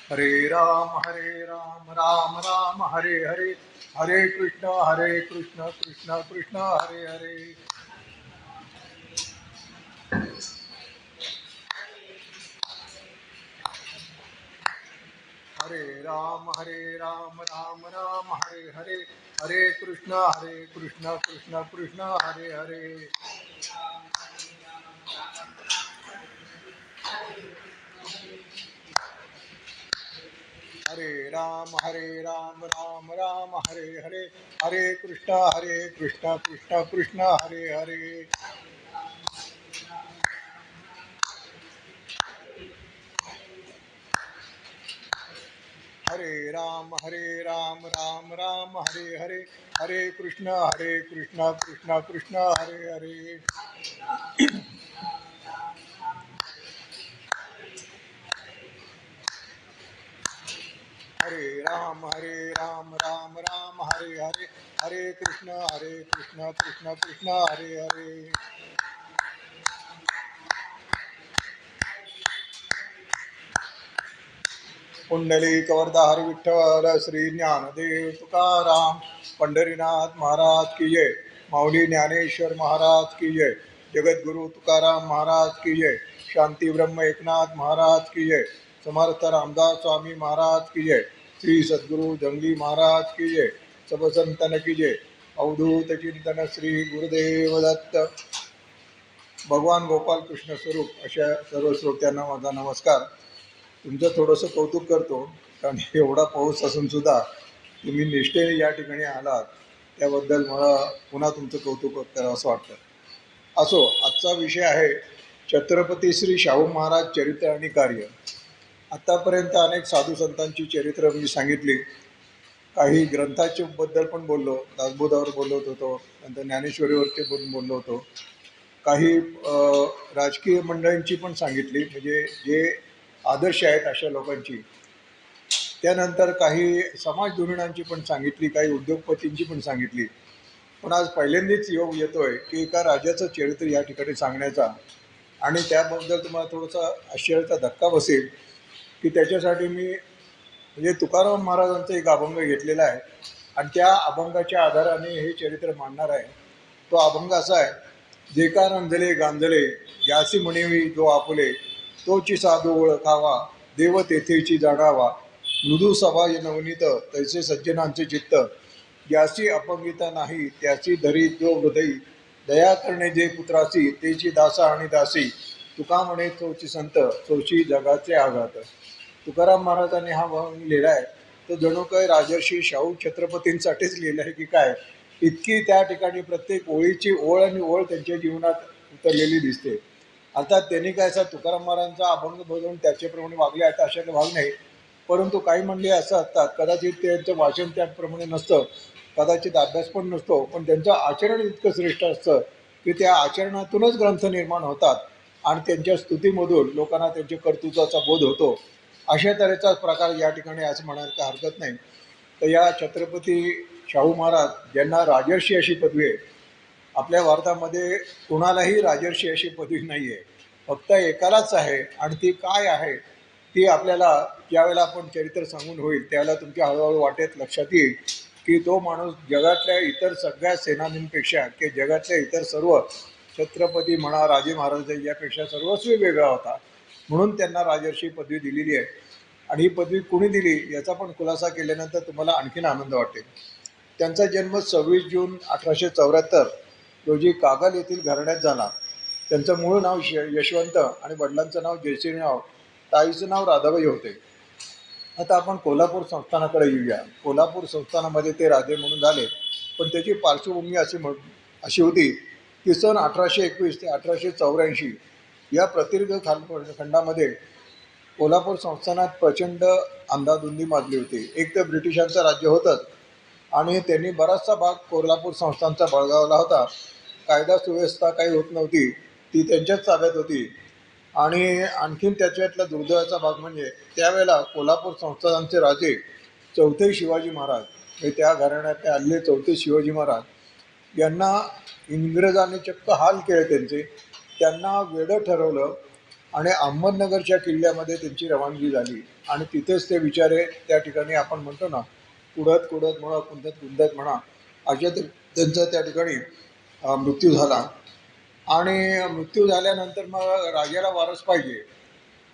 हरे राम राम राम हरे हरे, हरे कृष्ण कृष्ण कृष्ण हरे हरे. हरे राम राम राम हरे हरे, हरे कृष्ण कृष्ण कृष्ण हरे हरे. हरे राम राम राम हरे हरे, हरे कृष्ण कृष्ण कृष्ण हरे हरे. हरे राम राम हरे हरे, हरे कृष्ण कृष्ण कृष्ण हरे हरे. हरे राम राम हरे हरे, हरे कृष्ण कृष्ण कृष्ण हरे हरे. पुंडलिक वरदा हरि विठ्ठल, श्री ज्ञानदेव तुकाराम, पंढरीनाथ महाराज की जय. माऊली ज्ञानेश्वर महाराज की जय. जगद्गुरु तुकाराम महाराज की जय. शांती ब्रह्म एकनाथ महाराज की जय. समर्थ रामदास स्वामी महाराज की जय. श्री सद्गुरु जंगली महाराज की जय. सब संतन की जय. अवधूत चिंतन श्री गुरुदेव दत्त. भगवान गोपाल कृष्ण स्वरूप अशा सर्व श्रोत्यांना माझा नमस्कार. तुमचं थोडंसं कौतुक करतो, कारण एवढा पाऊस असूनसुद्धा तुम्ही निष्ठेने या ठिकाणी आलात, त्याबद्दल मला पुन्हा तुमचं कौतुक करावं असं वाटतं. असो, आजचा विषय आहे छत्रपती श्री शाहू महाराज चरित्र आणि कार्य. आत्तापर्यंत अनेक साधू संतांची चरित्र मी सांगितली. काही ग्रंथाच्या बद्दल पण बोललो, दासबोधावर बोलत होतो, नंतर ज्ञानेश्वरीवरती पण बोललो होतो. काही राजकीय मंडळींची पण सांगितली, म्हणजे जे आदर्श आहेत अशा लोकांची. त्यानंतर काही समाजधुरीणांची पण सांगितली, काही उद्योगपतींची पण सांगितली. पण आज पहिल्यांदाच योग येतोय की एका राजाचं चरित्र या ठिकाणी सांगण्याचा. आणि त्याबद्दल तुम्हाला थोडासा आश्चर्याचा धक्का बसेल की त्याच्यासाठी मी म्हणजे तुकाराम महाराजांचा एक अभंग घेतलेला आहे आणि त्या अभंगाच्या आधाराने हे चरित्र मांडणार आहे. तो अभंग असा आहे: जे का रंजले गांजले, यासी म्हणेवी जो आपुले, तोची साधू ओळखावा, देव तेथेची जाणावा, मृदू सभा नवनीत तैसे सज्जनांचे चित्त, ज्यासी अपंगिता नाही त्याची धरी जो हृदयी, दया करणे जे पुत्रासी तेची दासा आणि दासी, तुका म्हणे तोची संत सोशी जगाचे आघात. तुकाराम महाराजांनी हा अभंग लिहिला आहे तो जणू काही राजर्षी शाहू छत्रपतींसाठीच लिहिला आहे की काय, इतकी त्या ठिकाणी प्रत्येक ओळीची ओळ आणि ओळ त्यांच्या जीवनात उतरलेली दिसते. अर्थात त्यांनी काय असा तुकाराम महाराजांचा अभंग बघून त्याच्याप्रमाणे वागले आहेत अशातला भाग नाही. परंतु काही मंडळी असं असतात, कदाचित त्यांचं वाचन त्याप्रमाणे नसतं, कदाचित अभ्यास पण नसतो, पण त्यांचं आचरण इतकं श्रेष्ठ असतं की त्या आचरणातूनच ग्रंथ निर्माण होतात आणि त्यांच्या स्तुतीमधून लोकांना त्यांच्या कर्तृत्वाचा बोध होतो. अशा तऱ्हेचा प्रकार या ठिकाणी असं म्हणायला काही हरकत नाही. तर या छत्रपती शाहू महाराज ज्यांना राजर्षी अशी पदवी आहे, आपल्या भारतामध्ये कुणालाही राजर्षी अशी पदवी नाही आहे, फक्त एकालाच आहे. आणि ती काय आहे ती आपल्याला ज्यावेळेला आपण चरित्र सांगून होईल त्यावेळेला तुमच्या हळूहळू वाटेत लक्षात येईल की तो माणूस जगातल्या इतर सगळ्या सेनानींपेक्षा की जगातल्या इतर सर्व छत्रपती म्हणा, राजे महाराज यापेक्षा सर्वस्वी वेगळा होता. म्हणून त्यांना राजर्षी पदवी दिलेली आहे. आणि ही पदवी कुणी दिली याचा पण खुलासा केल्यानंतर तुम्हाला आणखीन आनंद वाटेल. त्यांचा जन्म 26 जून 1874 रोजी कागल येथील घराण्यात झाला. त्यांचं मूळ नाव यशवंत आणि वडिलांचं नाव जयश्रीराव, ताईचं नाव राधाबाई होते. आता आपण कोल्हापूर संस्थानाकडे येऊया. कोल्हापूर संस्थानामध्ये ते राजे म्हणून झाले, पण त्याची पार्श्वभूमी अशी होती की सन 1821 ते 1884 या प्रदीर्घ खंडामध्ये कोल्हापूर संस्थानात प्रचंड अंधाधुंदी माजली होती. एक तर ब्रिटिशांचं राज्य होतंच आणि त्यांनी बराचसा भाग कोल्हापूर संस्थानचा बळगावला होता. कायदा सुव्यवस्था काही होत नव्हती, ती त्यांच्याच ताब्यात होती. आणि आणखीन त्याच्यातला दुर्दैवाचा भाग म्हणजे त्यावेळेला कोल्हापूर संस्थानांचे राजे चौथे शिवाजी महाराज, हे त्या घराण्यात आलेले चौथे शिवाजी महाराज यांना इंग्रजांनी चक्क हाल केले त्यांचे. त्यांना वेडं ठरवलं आणि अहमदनगरच्या किल्ल्यामध्ये त्यांची रवानगी झाली आणि तिथेच ते बिचारे त्या ठिकाणी आपण म्हणतो ना कुडत कुडत म्हणा कुंदत कुंदत म्हणा अशा त्यांचा त्या ठिकाणी मृत्यू झाला. आणि मृत्यू झाल्यानंतर मग राजाला वारस पाहिजे.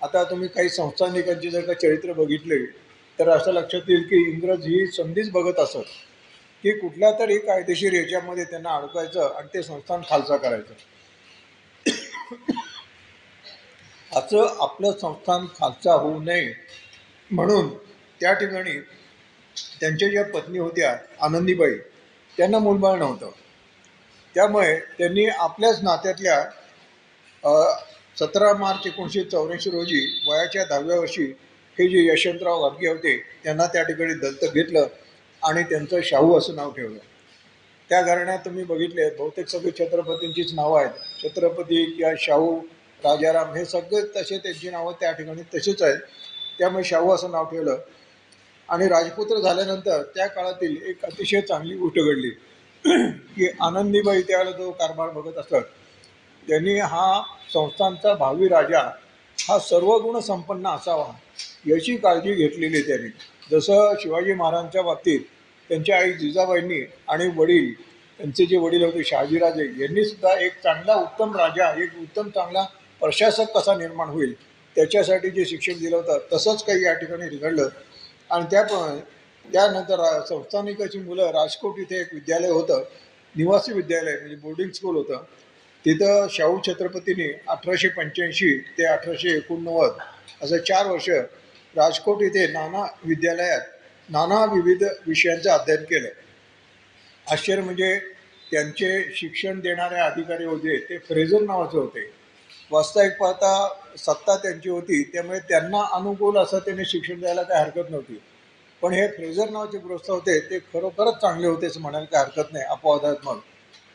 आता तुम्ही काही संस्थानिकांची जर का चरित्र बघितले तर असं लक्षात येईल की इंग्रज ही संधीच बघत असत की कुठल्या तरी कायदेशीर याच्यामध्ये त्यांना अडकायचं आणि ते संस्थान खालसा करायचं. असं आपलं संस्थान खालसा होऊ नये म्हणून त्या ठिकाणी त्यांच्या ज्या पत्नी होत्या आनंदीबाई त्यांना मूलबाळ नव्हतं. त्यामुळे त्यांनी आपल्याच नात्यातल्या 17 मार्च 1984 रोजी वयाच्या 10व्या वर्षी हे जे यशवंतराव घाटगे होते त्यांना त्या ठिकाणी दत्तक घेतलं आणि त्यांचं शाहू असं नाव ठेवलं. त्या घराण्यात तुम्ही बघितले बहुतेक सगळे छत्रपतींचीच नावं आहेत. छत्रपती किंवा शाहू राजाराम हे सगळे तसे त्यांची नावं त्या ठिकाणी तशीच आहेत. त्यामुळे शाहू असं नाव ठेवलं. आणि राजपुत्र झाल्यानंतर त्या काळातील एक अतिशय चांगली गोष्ट घडली की आनंदीबाई त्यावेळेला जो कारभार बघत असतात त्यांनी हा संस्थानचा भावी राजा हा सर्व गुण संपन्न असावा याची काळजी घेतलेली त्यांनी. जसं शिवाजी महाराजांच्या बाबतीत त्यांच्या आई जिजाबाईंनी आणि वडील त्यांचे जे वडील होते शहाजीराजे यांनी सुद्धा एक चांगला उत्तम राजा एक उत्तम चांगला प्रशासक कसा निर्माण होईल त्याच्यासाठी जे शिक्षण दिलं होतं तसंच काही या ठिकाणी घडलं. आणि त्यानंतर संस्थानिकाची मुलं राजकोट इथे एक विद्यालय होतं निवासी विद्यालय म्हणजे बोर्डिंग स्कूल होतं. तिथं शाहू छत्रपतींनी 1885 ते 1889 असं 4 वर्ष राजकोट इथे नाना विद्यालयात नाना विविध विषयांचं अध्ययन केलं. आश्चर्य म्हणजे त्यांचे शिक्षण देणारे अधिकारी होते ते फ्रेझर नावाचे होते. वास्तविक पाहता सत्ता त्यांची होती त्यामुळे त्यांना अनुकूल असं त्यांनी शिक्षण द्यायला काही हरकत नव्हती. पण हे फ्रेझर नावाचे गृहस्थ होते ते खरोखरच चांगले होते असं म्हणायला काही हरकत नाही. अपवादात्मक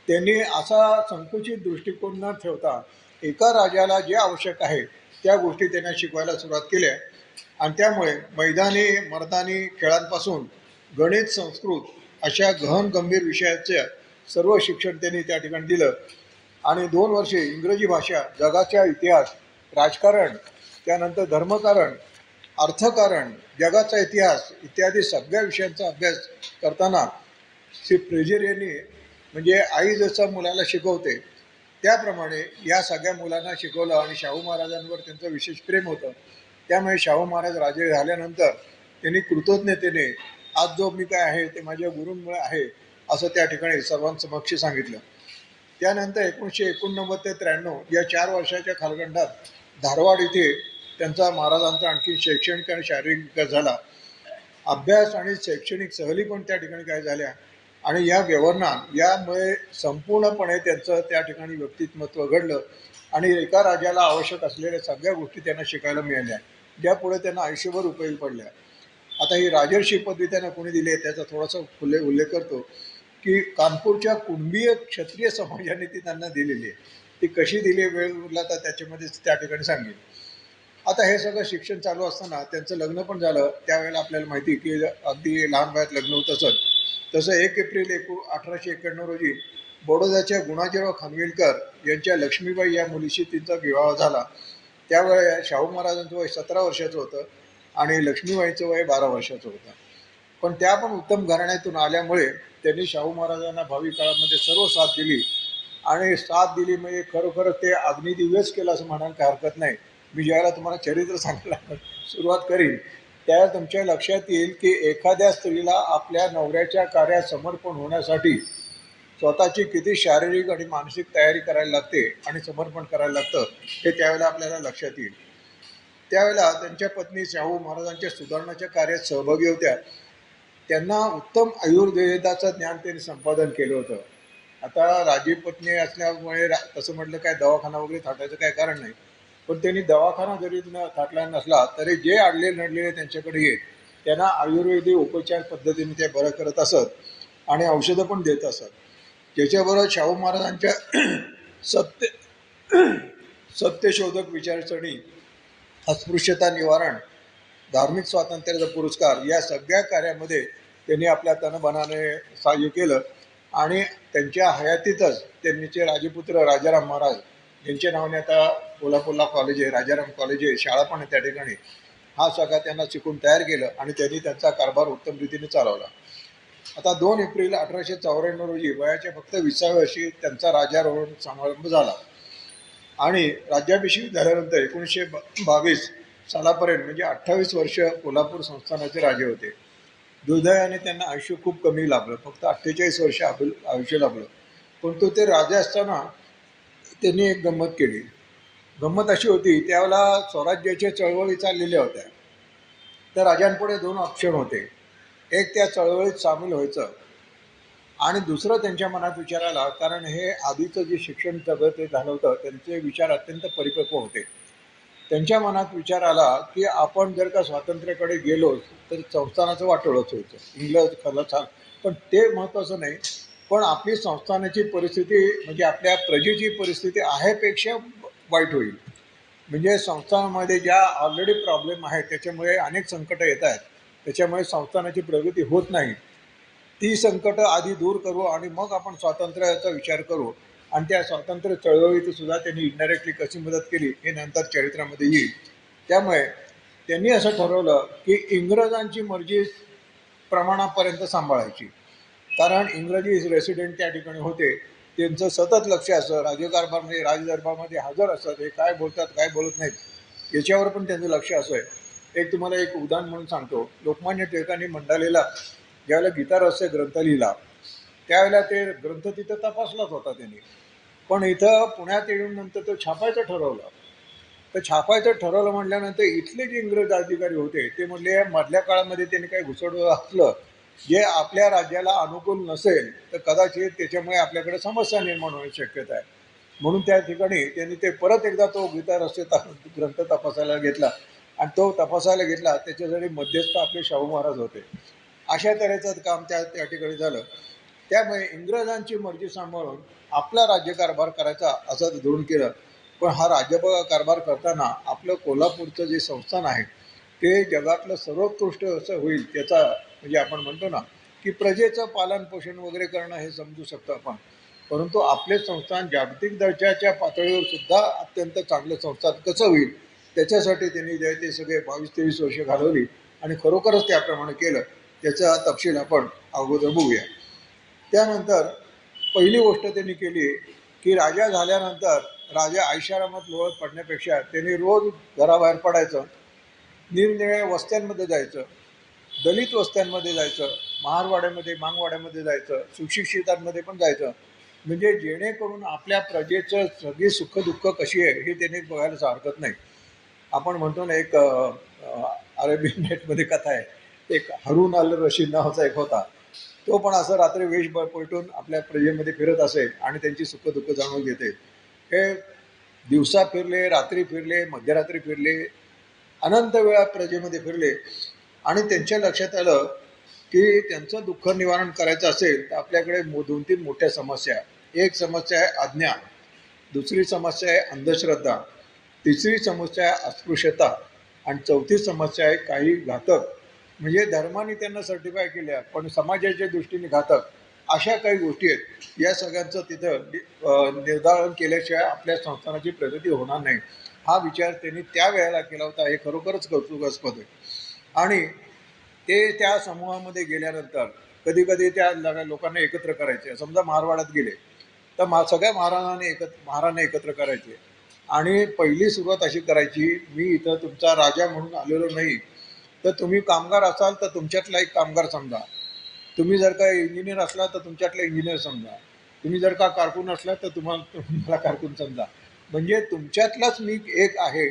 त्यांनी असा संकुचित दृष्टिकोन न ठेवता एका राजाला जे आवश्यक आहे त्या गोष्टी त्यांना शिकवायला सुरुवात केल्या. आणि त्यामुळे मैदानी मर्दानी खेळांपासून गणित संस्कृत अशा गहन गंभीर विषयाचं सर्व शिक्षण त्यांनी त्या ठिकाणी दिलं. आणि 2 वर्षे इंग्रजी भाषा जगाचा इतिहास राजकारण त्यानंतर धर्मकारण अर्थकारण जगाचा इतिहास इत्यादी सगळ्या विषयांचा अभ्यास करताना श्री फ्रेझर यांनी म्हणजे आई जसं मुलाला शिकवते त्याप्रमाणे या सगळ्या मुलांना शिकवलं. आणि शाहू महाराजांवर त्यांचं विशेष प्रेम होतं त्यामुळे शाहू महाराज राजे झाल्यानंतर त्यांनी कृतज्ञतेने आज जो मी काय आहे ते माझ्या गुरूंमुळे आहे असं त्या ठिकाणी सर्वांसमक्ष सांगितलं. त्यानंतर 1989 ते 93 या 4 वर्षाच्या कालखंडात धारवाड इथे त्यांचा महाराजांचा आणखी शैक्षणिक आणि शारीरिक विकास झाला. अभ्यास आणि शैक्षणिक सहली पण त्या ठिकाणी काय झाल्या. आणि या व्यवहारात यामुळे संपूर्णपणे त्यांचं त्या ठिकाणी व्यक्तिमत्व घडलं आणि एका राजाला आवश्यक असलेल्या सगळ्या गोष्टी त्यांना शिकायला मिळाल्या ज्या पुढे त्यांना आयुष्यभर उपयोगी पडल्या. आता ही राजर्षी पदवी त्यांना कोणी दिली आहे त्याचा थोडासा उल्लेख करतो की कानपूरच्या कुणबीय क्षत्रिय समाजाने ती त्यांना दिलेली आहे. ती कशी दिली वेळ उरला तर त्याच्यामध्ये त्या ठिकाणी सांगेल. आता हे सगळं शिक्षण चालू असताना त्यांचं लग्न पण झालं. त्यावेळेला आपल्याला माहिती की अगदी लहान वयात लग्न होत असत. तसं 1 एप्रिल 1891 रोजी बडोद्याच्या गुणाजीराव खानविलकर यांच्या लक्ष्मीबाई या मुलीशी तिचा विवाह झाला. त्यावेळी शाहू महाराजांचं वय 17 वर्षाचं होतं आणि लक्ष्मीबाईंचं वय 12 वर्षाचं होतं. पण त्या पण उत्तम घराण्यातून आल्यामुळे त्यांनी शाहू महाराजांना भावी काळामध्ये सर्व साथ दिली. आणि साथ दिली म्हणजे खरोखर ते अग्निदिव्यच केलं असं म्हणायला काही हरकत नाही. मी ज्यावेळेला तुम्हाला चरित्र सांगायला सुरुवात करीन त्यावेळेला तुमच्या लक्षात येईल की एखाद्या स्त्रीला आपल्या नवऱ्याच्या कार्यात समर्पण होण्यासाठी स्वतःची किती शारीरिक आणि मानसिक तयारी करायला लागते आणि समर्पण करायला लागतं हे त्यावेळेला आपल्याला लक्षात येईल. त्यावेळेला त्यांच्या पत्नी शाहू महाराजांच्या सुधारणाच्या कार्यात सहभागी होत्या. त्यांना उत्तम आयुर्वेदाचं ज्ञान त्यांनी संपादन केलं होतं. आता राजी पत्नी असल्यामुळे तसं म्हटलं काय दवाखाना वगैरे थाटायचं काय कारण नाही. पण त्यांनी दवाखाना जरी थाटला नसला तरी जे अडले नडलेले त्यांच्याकडे येत त्यांना आयुर्वेदिक उपचार पद्धतीने ते बरं करत असत आणि औषधं पण देत असत. त्याच्याबरोबर शाहू महाराजांच्या सत्यशोधक विचारसरणी अस्पृश्यता निवारण धार्मिक स्वातंत्र्याचा पुरस्कार या सगळ्या कार्यामध्ये त्यांनी आपल्या तनमनाने सहाय्य केलं. आणि त्यांच्या हयातीतच त्यांचे राजपुत्र राजाराम महाराज ज्यांच्या नावाने आता कोल्हापूरला कॉलेज आहे, राजाराम कॉलेज आहे, शाळा पण आहे त्या ठिकाणी. हा सगळा त्यांना शिकून तयार केलं आणि त्यांनी त्यांचा कारभार उत्तम रीतीने चालवला. आता 2 एप्रिल 1894 रोजी वयाच्या फक्त 20व्या वर्षी त्यांचा राज्यारोहण समारंभ झाला आणि राज्याभिषेक झाल्यानंतर 1922 सालापर्यंत म्हणजे 28 वर्ष कोल्हापूर संस्थानाचे राजे होते. दुर्दैवाने त्यांना आयुष्य खूप कमी लाभलं, फक्त 48 वर्ष आयुष्य लाभलं. परंतु ते राजा असताना त्यांनी एक गंमत केली. गंमत अशी होती, त्यावेळेला स्वराज्याच्या चळवळी चाललेल्या होत्या. तर राजांपुढे 2 ऑप्शन होते. एक त्या चळवळीत सामील व्हायचं आणि दुसरं त्यांच्या मनात विचार आला, कारण हे आधीचं जे शिक्षण सगळं ते झालं होतं, त्यांचे विचार अत्यंत परिपक्व होते. त्यांच्या मनात विचार आला की आपण जर का स्वातंत्र्याकडे गेलो तर संस्थानाचं वाटोळंच व्हायचं. इंग्रज खरं पण ते महत्त्वाचं नाही, पण आपली संस्थानाची परिस्थिती म्हणजे आपल्या प्रजेची परिस्थिती आहेपेक्षा वाईट होईल. म्हणजे संस्थानामध्ये ज्या ऑलरेडी प्रॉब्लेम आहेत त्याच्यामुळे अनेक संकटं येत आहेत, त्याच्यामुळे संस्थानाची प्रगती होत नाही. ती संकटं आधी दूर करू आणि मग आपण स्वातंत्र्याचा विचार करू. आणि त्या स्वातंत्र्य चळवळीत सुद्धा त्यांनी इनडायरेक्टली कशी मदत केली हे नंतर चरित्रामध्ये येईल. त्यामुळे त्यांनी असं ठरवलं की इंग्रजांची मर्जी प्रमाणापर्यंत सांभाळायची, कारण इंग्रजी रेसिडेंट त्या ठिकाणी होते. त्यांचं सतत लक्ष असं राज्यकारभारमध्ये राजदरबारमध्ये हजर असत, हे काय बोलतात काय बोलत नाहीत याच्यावर पण त्यांचं लक्ष असं आहे. एक तुम्हाला एक उदाहरण म्हणून सांगतो. लोकमान्य टिळकांनी मंडालेला ज्यावेळेला गीता रहस्य ग्रंथ लिहिला त्यावेळेला ते ग्रंथ तिथं तपासलाच होता त्यांनी, पण इथं पुण्यात येऊन नंतर तो छापायचं ठरवलं. तर छापायचं ठरवलं म्हटल्यानंतर इथले जे इंग्रज अधिकारी होते ते म्हणले मधल्या काळामध्ये त्यांनी काही घुसडलं असलं जे आपल्या राज्याला अनुकूल नसेल तर कदाचित त्याच्यामुळे आपल्याकडे समस्या निर्माण होण्याची शक्यता आहे. म्हणून त्या ठिकाणी त्यांनी ते परत एकदा तो गीता रहस्य ग्रंथ तपासायला घेतला आणि तो तपासायला घेतला. त्याच्यासाठी मध्यस्थ आपले शाहू महाराज होते. अशा तऱ्हेचं काम त्या ठिकाणी झालं. त्यामुळे इंग्रजांची मर्जी सांभाळून आपला राज्यकारभार करायचा असं धोरण केलं. पण हा राज्यकारभार करताना आपलं कोल्हापूरचं जे संस्थान आहे ते जगातलं सर्वोत्कृष्ट असं होईल त्याचा म्हणजे आपण म्हणतो ना की प्रजेचं पालनपोषण वगैरे करणं हे समजू शकतो आपण, परंतु आपले संस्थान जागतिक दर्जाच्या पातळीवर सुद्धा अत्यंत चांगलं संस्थान कसं होईल त्याच्यासाठी त्यांनी जे ते सगळे 22-23 वर्ष घालवली आणि खरोखरच त्याप्रमाणे केलं. त्याचा तपशील आपण अगोदर बघूया. त्यानंतर पहिली गोष्ट त्यांनी केली की राजा झाल्यानंतर राजा ऐशारामात लोळत पडण्यापेक्षा त्यांनी रोज घराबाहेर पडायचं, निरनिराळ्या वस्त्यांमध्ये जायचं, दलित वस्त्यांमध्ये जायचं, महारवाड्यामध्ये मांगवाड्यामध्ये जायचं, सुशिक्षितांमध्ये पण जायचं, म्हणजे जेणेकरून आपल्या प्रजेचं सगळी सुखदुःख कशी आहे हे त्यांनी बघायला हरकत नाही. आपण म्हणतो ना एक अरेबियन नेटमध्ये कथा आहे, एक हरून अल रशीद नावाचा एक होता. तो पण असं रात्री वेश पेटून आपल्या प्रजेमध्ये फिरत असेल आणि त्यांची सुखदुःख जाणून घेते. हे दिवसा फिरले, रात्री फिरले, मध्यरात्री फिरले, अनंत वेळा प्रजेमध्ये फिरले आणि त्यांच्या लक्षात आलं की त्यांचं दुःख निवारण करायचं असेल तर आपल्याकडे 2-3 मोठ्या समस्या. एक समस्या आहे अज्ञान, दुसरी समस्या आहे अंधश्रद्धा, तिसरी समस्या आहे अस्पृश्यता आणि चौथी समस्या आहे काही घातक म्हणजे धर्माने त्यांना सर्टिफाय केल्या पण समाजाच्या दृष्टीने घातक अशा काही गोष्टी आहेत. या सगळ्यांचं तिथं निर्धारण केल्याशिवाय आपल्या संस्थानाची प्रगती होणार नाही. हा विचार त्यांनी त्या वेळेला केला होता. हे खरोखरच कौतुकास्पद आहे. आणि ते त्या समूहामध्ये गेल्यानंतर कधी कधी त्या लोकांना एकत्र करायचे. समजा मारवाड्यात गेले तर सगळ्या महाराजांना एकत्र करायचे आणि पहिली सुरुवात अशी करायची, मी इथं तुमचा राजा म्हणून आलेलो नाही, तर तुम्ही कामगार असाल तर तुमच्यातला एक कामगार समजा, तुम्ही जर का इंजिनियर असला तर तुमच्यातला इंजिनियर समजा, तुम्ही जर का कारकून असला तर तुम्हाला कारकून समजा. म्हणजे तुमच्यातलाच मी एक आहे.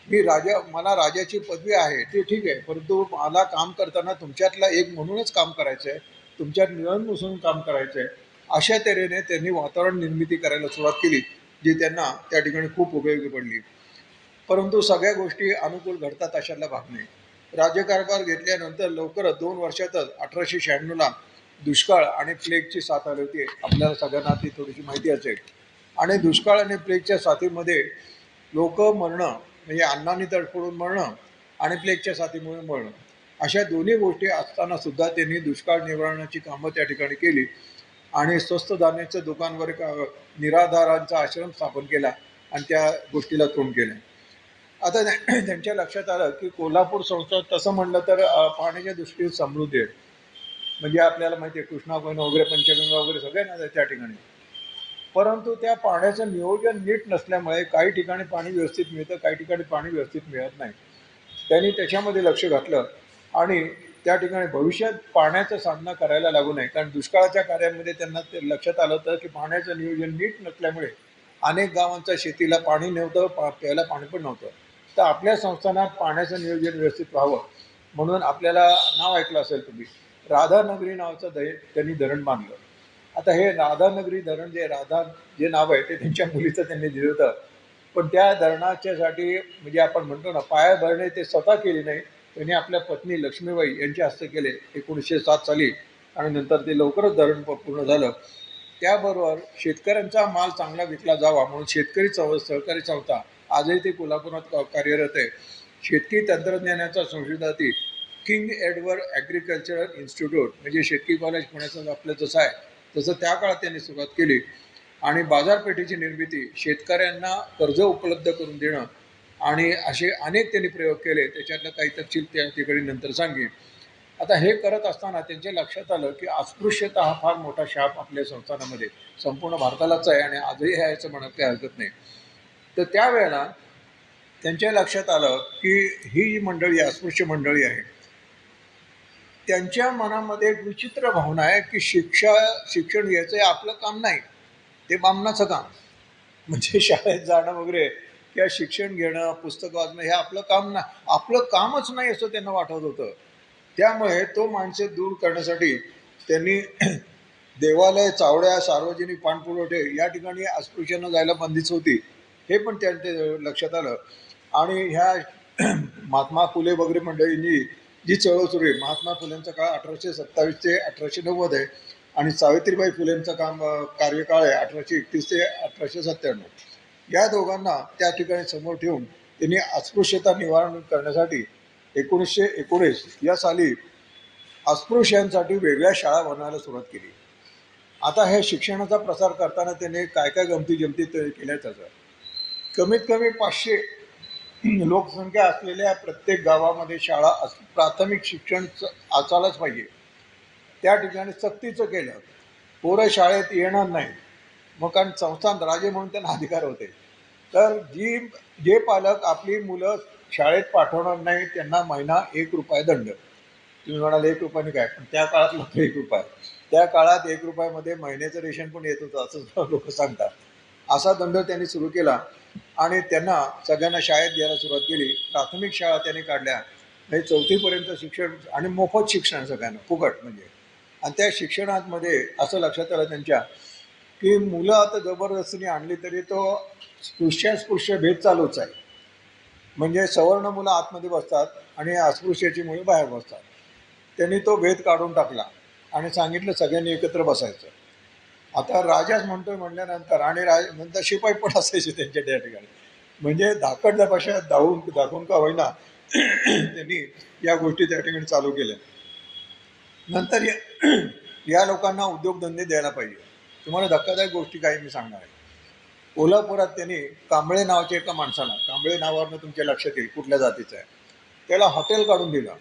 मी राजा, मला राजाची पदवी आहे ते ठीक आहे, परंतु मला काम करताना तुमच्यातला एक म्हणूनच काम करायचं आहे, तुमच्यात मिळून मिसळून काम करायचं आहे. अशा तऱ्हेने त्यांनी वातावरण निर्मिती करायला सुरुवात केली जी त्यांना त्या ठिकाणी खूप उपयोगी पडली. परंतु सगळ्या गोष्टी अनुकूल घडतात अशातला भाग नाही. राज्यकारभार घेतल्यानंतर लवकरच 2 वर्षातच 1896ला दुष्काळ आणि प्लेगची साथ आली होती. आपल्याला सगळ्यांना ती थोडीशी माहिती असेल. आणि दुष्काळ आणि प्लेगच्या साथीमध्ये लोक मरणं म्हणजे अन्नाने तडफडून मरणं आणि प्लेगच्या साथीमुळे मरणं अशा दोन्ही गोष्टी असताना सुद्धा त्यांनी दुष्काळ निवारणाची कामं त्या ठिकाणी केली आणि स्वस्त धान्याचं दुकानवर निराधारांचा आश्रम स्थापन केला आणि त्या गोष्टीला तोंड केलं. आता त्यांच्या लक्षात आलं की कोल्हापूर संस्थान तसं म्हणलं तर पाण्याच्या दृष्टीने समृद्ध आहे. म्हणजे आपल्याला माहिती आहे कृष्णाकोयना वगैरे पंचगंगा वगैरे सगळे ना त्या ठिकाणी. परंतु त्या पाण्याचं नियोजन नीट नसल्यामुळे काही ठिकाणी पाणी व्यवस्थित मिळतं, काही ठिकाणी पाणी व्यवस्थित मिळत नाही. त्यांनी त्याच्यामध्ये लक्ष घातलं आणि त्या ठिकाणी भविष्यात पाण्याचा सामना करायला लागू नये. कारण दुष्काळाच्या कार्यामध्ये त्यांना ते लक्षात आलं होतं की पाण्याचं नियोजन नीट नसल्यामुळे अनेक गावांच्या शेतीला पाणी नव्हतं, प्यायला पाणी पण नव्हतं. तर आपल्या संस्थानात पाण्याचं नियोजन व्यवस्थित व्हावं म्हणून आपल्याला नाव ऐकलं असेल तुम्ही, राधानगरी नावाचं त्यांनी धरण बांधलं. आता हे राधानगरी धरण जे नाव आहे ते त्यांच्या मुलीचं त्यांनी दिलं होतं. पण त्या धरणाच्यासाठी म्हणजे आपण म्हणतो ना पायाभरणी ते स्वतः केली नाही, त्यांनी आपल्या पत्नी लक्ष्मीबाई यांच्या हस्ते केले 1907 साली आणि नंतर ते लवकरच धरण पूर्ण झालं. त्याबरोबर शेतकऱ्यांचा माल चांगला विकला जावा म्हणून शेतकरी सहकारी संस्था आजही ते कोल्हापुरात कार्यरत आहे. शेतकी तंत्रज्ञानाचा संशोधनातील किंग एडवर्ड ॲग्रिकल्चरल इन्स्टिट्यूट म्हणजे शेतकी कॉलेज पुण्याचं आपलं जसं आहे तसं त्या काळात त्यांनी सुरुवात केली आणि बाजारपेठेची निर्मिती, शेतकऱ्यांना कर्ज उपलब्ध करून देणं आणि असे अनेक त्यांनी प्रयोग केले. त्याच्यातलं काही तपशील त्या ठिकाणी नंतर सांगेन. आता हे करत असताना त्यांच्या लक्षात आलं की अस्पृश्यता हा फार मोठा शाप आपल्या संस्थानामध्ये संपूर्ण भारतालाच आहे आणि आजही आहे असं म्हणत काही हरकत नाही. तर त्यावेळेला त्यांच्या लक्षात आलं की ही जी मंडळी अस्पृश्य मंडळी आहे त्यांच्या मनामध्ये एक विचित्र भावना आहे की शिक्षण घ्यायचं हे आपलं काम नाही, ते बामणाचं काम. म्हणजे शाळेत जाणं वगैरे किंवा शिक्षण घेणं, पुस्तक वाचणं हे आपलं काम ना, आपलं कामच नाही असं त्यांना वाटत होतं. त्यामुळे तो माणसे दूर करण्यासाठी त्यांनी देवालय, चावड्या, सार्वजनिक पाणपुरवठे या ठिकाणी अस्पृश्यांना जायला बंदीच होती, हे पण त्यांच्या लक्षात आलं. आणि ह्या महात्मा फुले वगैरे मंडळींनी जी चळवळ सुरू आहे, महात्मा फुलेंचा काळ 1827 ते 1890 आहे आणि सावित्रीबाई फुलेंचं कार्यकाळ आहे 1831 ते 1897. या दोघांना त्या ठिकाणी समोर ठेवून त्यांनी अस्पृश्यता निवारण करण्यासाठी 1919 या साली अस्पृश्यांसाठी वेगळ्या शाळा बनवायला सुरुवात केली. आता हे शिक्षणाचा प्रसार करताना त्याने काय काय गमती जमती केल्या. त्याचं कमीत कमी 500 लोकसंख्या असलेल्या प्रत्येक गावामध्ये शाळा प्राथमिक शिक्षण असायलाच पाहिजे. त्या ठिकाणी सक्तीचं केलं, पोरं शाळेत येणार नाही. मग कारण संस्थान राजे म्हणून त्यांना अधिकार होते. तर जे पालक आपली मुलं शाळेत पाठवणार नाही त्यांना महिना 1 रुपया दंड. तुम्ही म्हणाल 1 रुपयाने काय, पण त्या काळात लोक 1 रुपया, त्या काळात 1 रुपयामध्ये महिन्याचं रेशन पण येत होतं असं लोक सांगतात. असा दंड त्यांनी सुरू केला आणि त्यांना सगळ्यांना शाळेत घ्यायला सुरुवात केली. प्राथमिक शाळा त्यांनी काढल्या, म्हणजे 4थीपर्यंत शिक्षण आणि मोफत शिक्षण सगळ्यांना फुकट म्हणजे. आणि त्या शिक्षणामध्ये असं लक्षात आलं त्यांच्या की मुलं आता जबरदस्तीने आणली तरी तो स्पृश्य भेद चालूच आहे. म्हणजे सवर्ण मुलं आतमध्ये बसतात आणि अस्पृश्याची मुलं बाहेर बसतात. त्यांनी तो भेद काढून टाकला आणि सांगितलं सगळ्यांनी एकत्र बसायचं. आता राजाच म्हणतोय म्हणल्यानंतर आणि नंतर शिपाई पण असायचे त्यांच्या त्या ठिकाणी, म्हणजे धाकडल्या भाषा दाखवून का होईना त्यांनी या गोष्टी त्या ठिकाणी चालू केल्या. नंतर या लोकांना उद्योगधंदे द्यायला पाहिजे. तुम्हाला धक्कादायक गोष्टी काही मी सांगणार आहे. कोल्हापुरात त्यांनी कांबळे नावाच्या एका माणसाला, कांबळे नावावरनं तुमच्या लक्षात येईल कुठल्या जातीचं आहे, त्याला हॉटेल काढून दिलं.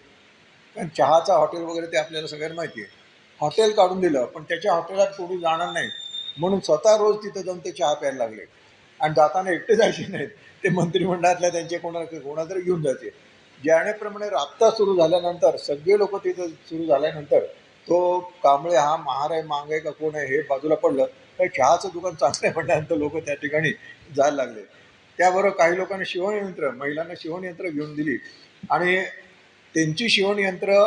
कारण चहाचा हॉटेल वगैरे ते आपल्याला सगळ्यांना माहिती आहे. हॉटेल काढून दिलं, पण त्याच्या हॉटेलात कोणी जाणार नाही म्हणून स्वतः रोज तिथं जाऊन ते चहा प्यायला लागले. आणि जाताना एकटे जायचे नाहीत, ते मंत्रिमंडळातल्या त्यांचे कोणातरी घेऊन जायचे. ज्यानेप्रमाणे राबता सुरू झाल्यानंतर सगळे लोक तिथं सुरू झाल्यानंतर तो कांबळे हा महार आहे, मांग आहे का कोण आहे हे बाजूला पडलं. तर चहाचं दुकान चांगलं आहे म्हटल्यानंतर लोक त्या ठिकाणी जायला लागले. त्याबरोबर काही लोकांनी शिवणयंत्र, महिलांना शिवणयंत्र घेऊन दिली आणि त्यांची शिवणयंत्र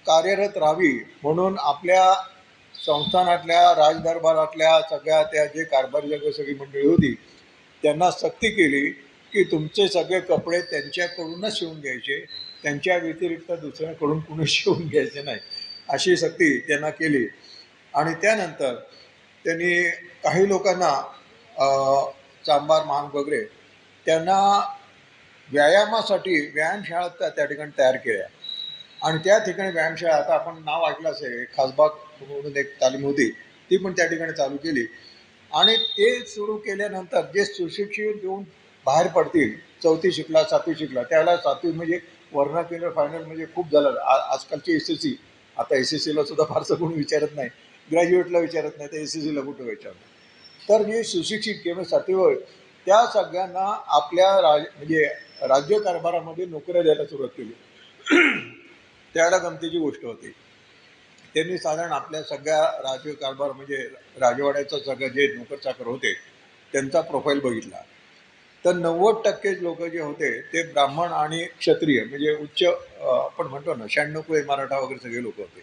कार्यरत राहावी म्हणून आपल्या संस्थानातल्या राजदरबारातल्या सगळ्या त्या जे कारभारी सगळी मंडळी होती त्यांना सक्ती केली की तुमचे सगळे कपडे त्यांच्याकडूनच शिवून घ्यायचे, त्यांच्या व्यतिरिक्त दुसऱ्याकडून कुणी शिवून घ्यायचे नाही, अशी सक्ती त्यांना केली. आणि त्यानंतर त्यांनी काही लोकांना चांभार मान वगैरे त्यांना व्यायामासाठी व्यायामशाळा त्या ठिकाणी तयार केल्या. आणि त्या ठिकाणी व्यायामशाळा, आता आपण नाव ऐकलं असेल खासबाग म्हणून एक तालीम होती, ती पण त्या ठिकाणी चालू केली. आणि ते सुरू केल्यानंतर जे सुशिक्षित येऊन बाहेर पडतील, 4थी शिकला 7वी शिकला त्याला 7वी म्हणजे वर्णकेंद्र फायनल म्हणजे खूप झालं. आजकालची SSC, आता SSCला सुद्धा फारसं कोणी विचारत नाही, ग्रॅज्युएटला विचारत नाही, तर SSCला कुठं विचारलं. तर जे सुशिक्षित किंवा 7वी वय त्या सगळ्यांना आपल्या म्हणजे राज्यकारभारामध्ये नोकऱ्या द्यायला सुरुवात केली. त्याला गमतीची गोष्ट होती, त्यांनी साधारण आपल्या सगळ्या राज्यकारभार म्हणजे राजवाड्याचं सगळं जे नोकरचाकर होते त्यांचा प्रोफाईल बघितला, तर 90% लोक जे होते ते ब्राह्मण आणि क्षत्रिय म्हणजे उच्च आपण म्हणतो ना 96 मराठा वगैरे सगळे लोक होते.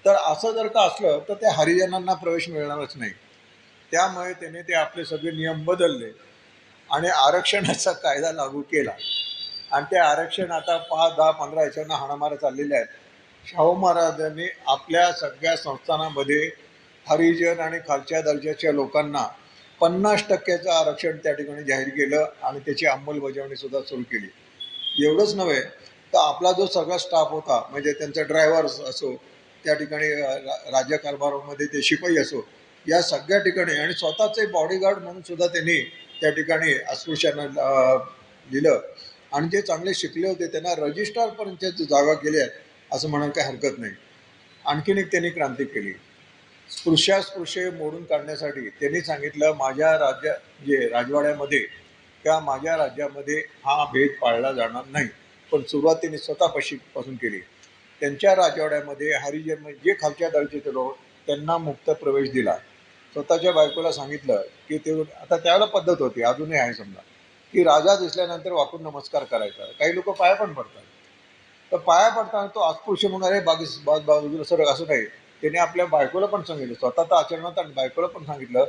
तर असं जर का असलं तर त्या हरिजनांना प्रवेश मिळणारच नाही. त्यामुळे त्याने ते आपले सगळे नियम बदलले आणि आरक्षणाचा कायदा लागू केला. आणि ते आरक्षण आता 5, 10, 15 याच्यानं हाणामाऱ्या चाललेल्या आहेत. शाहू महाराजांनी आपल्या सगळ्या संस्थानामध्ये हरिजन आणि खालच्या दर्जाच्या लोकांना 50% आरक्षण त्या ठिकाणी जाहीर केलं आणि त्याची अंमलबजावणी सुद्धा सुरू केली. एवढंच नव्हे तर आपला जो सगळा स्टाफ होता म्हणजे त्यांचा ड्रायव्हर्स असो, त्या ठिकाणी राज्यकारभारामध्ये ते शिपाई असो, या सगळ्या ठिकाणी आणि स्वतःचे बॉडीगार्ड म्हणून सुद्धा त्यांनी त्या ठिकाणी अस्पृश्यांना दिलं. आणि जे चांगले शिकले होते त्यांना रजिस्ट्रारपर्यंत जागा केल्या असं म्हणायला काही हरकत नाही. आणखीन एक त्यांनी क्रांती केली, स्पृश्यास्पृश्य मोडून काढण्यासाठी त्यांनी सांगितलं माझ्या म्हणजे राजवाड्यामध्ये किंवा माझ्या राज्यामध्ये हा भेद पाळला जाणार नाही. पण सुरुवात त्यांनी स्वतःपासून केली. त्यांच्या राजवाड्यामध्ये हरिजन म्हणजे जे खालच्या दर्जाचे लोक त्यांना मुक्त प्रवेश दिला. स्वतःच्या बायकोला सांगितलं की ते आता त्यावेळेला पद्धत होती, अजूनही आहे समजा, की राजा दिसल्यानंतर वाकून नमस्कार करायचा. काही लोक पाया पण पडतात, तर पाया पडताना तो अस्पृश्य म्हणून अरे बाजूला सरळ असं नाही. त्याने आपल्या बायकोला पण सांगितलं, स्वतः तर आचरणात आणि बायकोला पण सांगितलं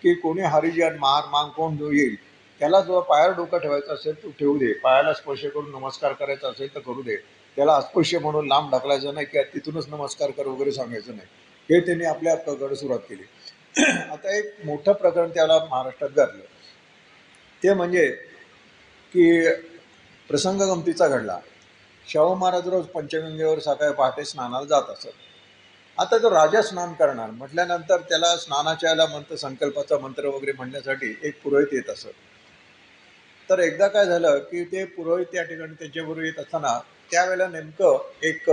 की कोणी हरिजन मार मांग कोण जो येईल त्याला जो पायावर डोकं ठेवायचं असेल तो ठेवू दे, पायाला स्पर्श करून नमस्कार करायचा असेल तर करू दे, त्याला अस्पृश्य म्हणून लांब ढकलायचं नाही किंवा तिथूनच नमस्कार कर वगैरे सांगायचं नाही. हे त्यांनी आपल्या हक्काकडे सुरुवात केली. आता एक मोठं प्रकरण त्याला महाराष्ट्रात घातलं, ते म्हणजे की प्रसंग गमतीचा घडला. शाहू महाराज रोज पंचगंगेवर सकाळी पहाटे स्नानाला जात असत. आता तो राजा स्नान करणार म्हटल्यानंतर त्याला स्नानाच्या याला मंत्र संकल्पाचा मंत्र वगैरे म्हणण्यासाठी एक पुरोहित येत असत. तर एकदा काय झालं की ते पुरोहित त्या ठिकाणी त्याच्याबरोबर येत असताना त्यावेळेला नेमकं एक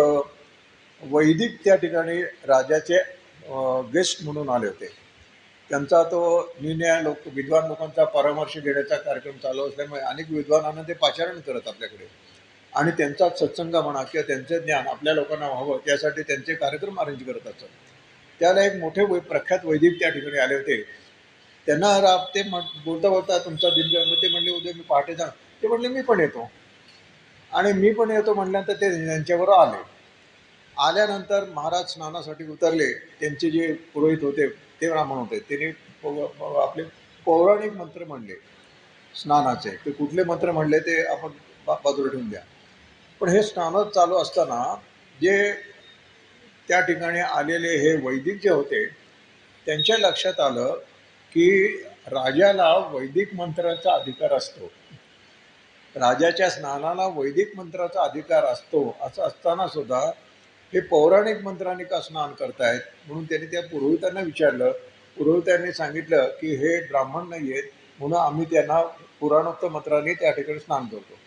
वैदिक त्या ठिकाणी राजाचे गेस्ट म्हणून आले होते. त्यांचा तो निर्णय विद्वान लोकांचा परामर्श घेण्याचा कार्यक्रम चालू असल्यामुळे अनेक विद्वानांना ते पाचारण करत आपल्याकडे आणि त्यांचा सत्संग म्हणा किंवा त्यांचं ज्ञान आपल्या लोकांना व्हावं त्यासाठी त्यांचे कार्यक्रम अरेंज करत असत. त्याला एक मोठे प्रख्यात वैदिक त्या ठिकाणी आले होते. त्यांना ते बोलता बोलता तुमचा दिनक्रम, ते म्हणले उद्या मी पहाटे जा. ते म्हणले मी पण येतो. आणि मी पण येतो म्हटल्यानंतर ते त्यांच्याबरोबर आले. आल्यानंतर महाराज स्नानासाठी उतरले. त्यांचे जे पुरोहित होते ते ब्राह्मण होते, त्यांनी आपले पौराणिक मंत्र म्हणले स्नानाचे. ते कुठले मंत्र म्हणले ते आपण बाजूला ठेवून द्या. पण हे स्नान चालू असताना जे त्या ठिकाणी आलेले हे वैदिक जे होते त्यांच्या लक्षात आलं की राजाला वैदिक मंत्राचा अधिकार असतो, राजाच्या स्नानाला वैदिक मंत्राचा अधिकार असतो. असं असताना सुद्धा हे पौराणिक मंत्रांनी का स्नान करतायत म्हणून त्यांनी त्या पुरोहितांना विचारलं. पुरोहितांनी सांगितलं की हे ब्राह्मण नाही आहेत म्हणून आम्ही त्यांना पुराणोक्त मंत्रांनी त्या ठिकाणी स्नान करतो.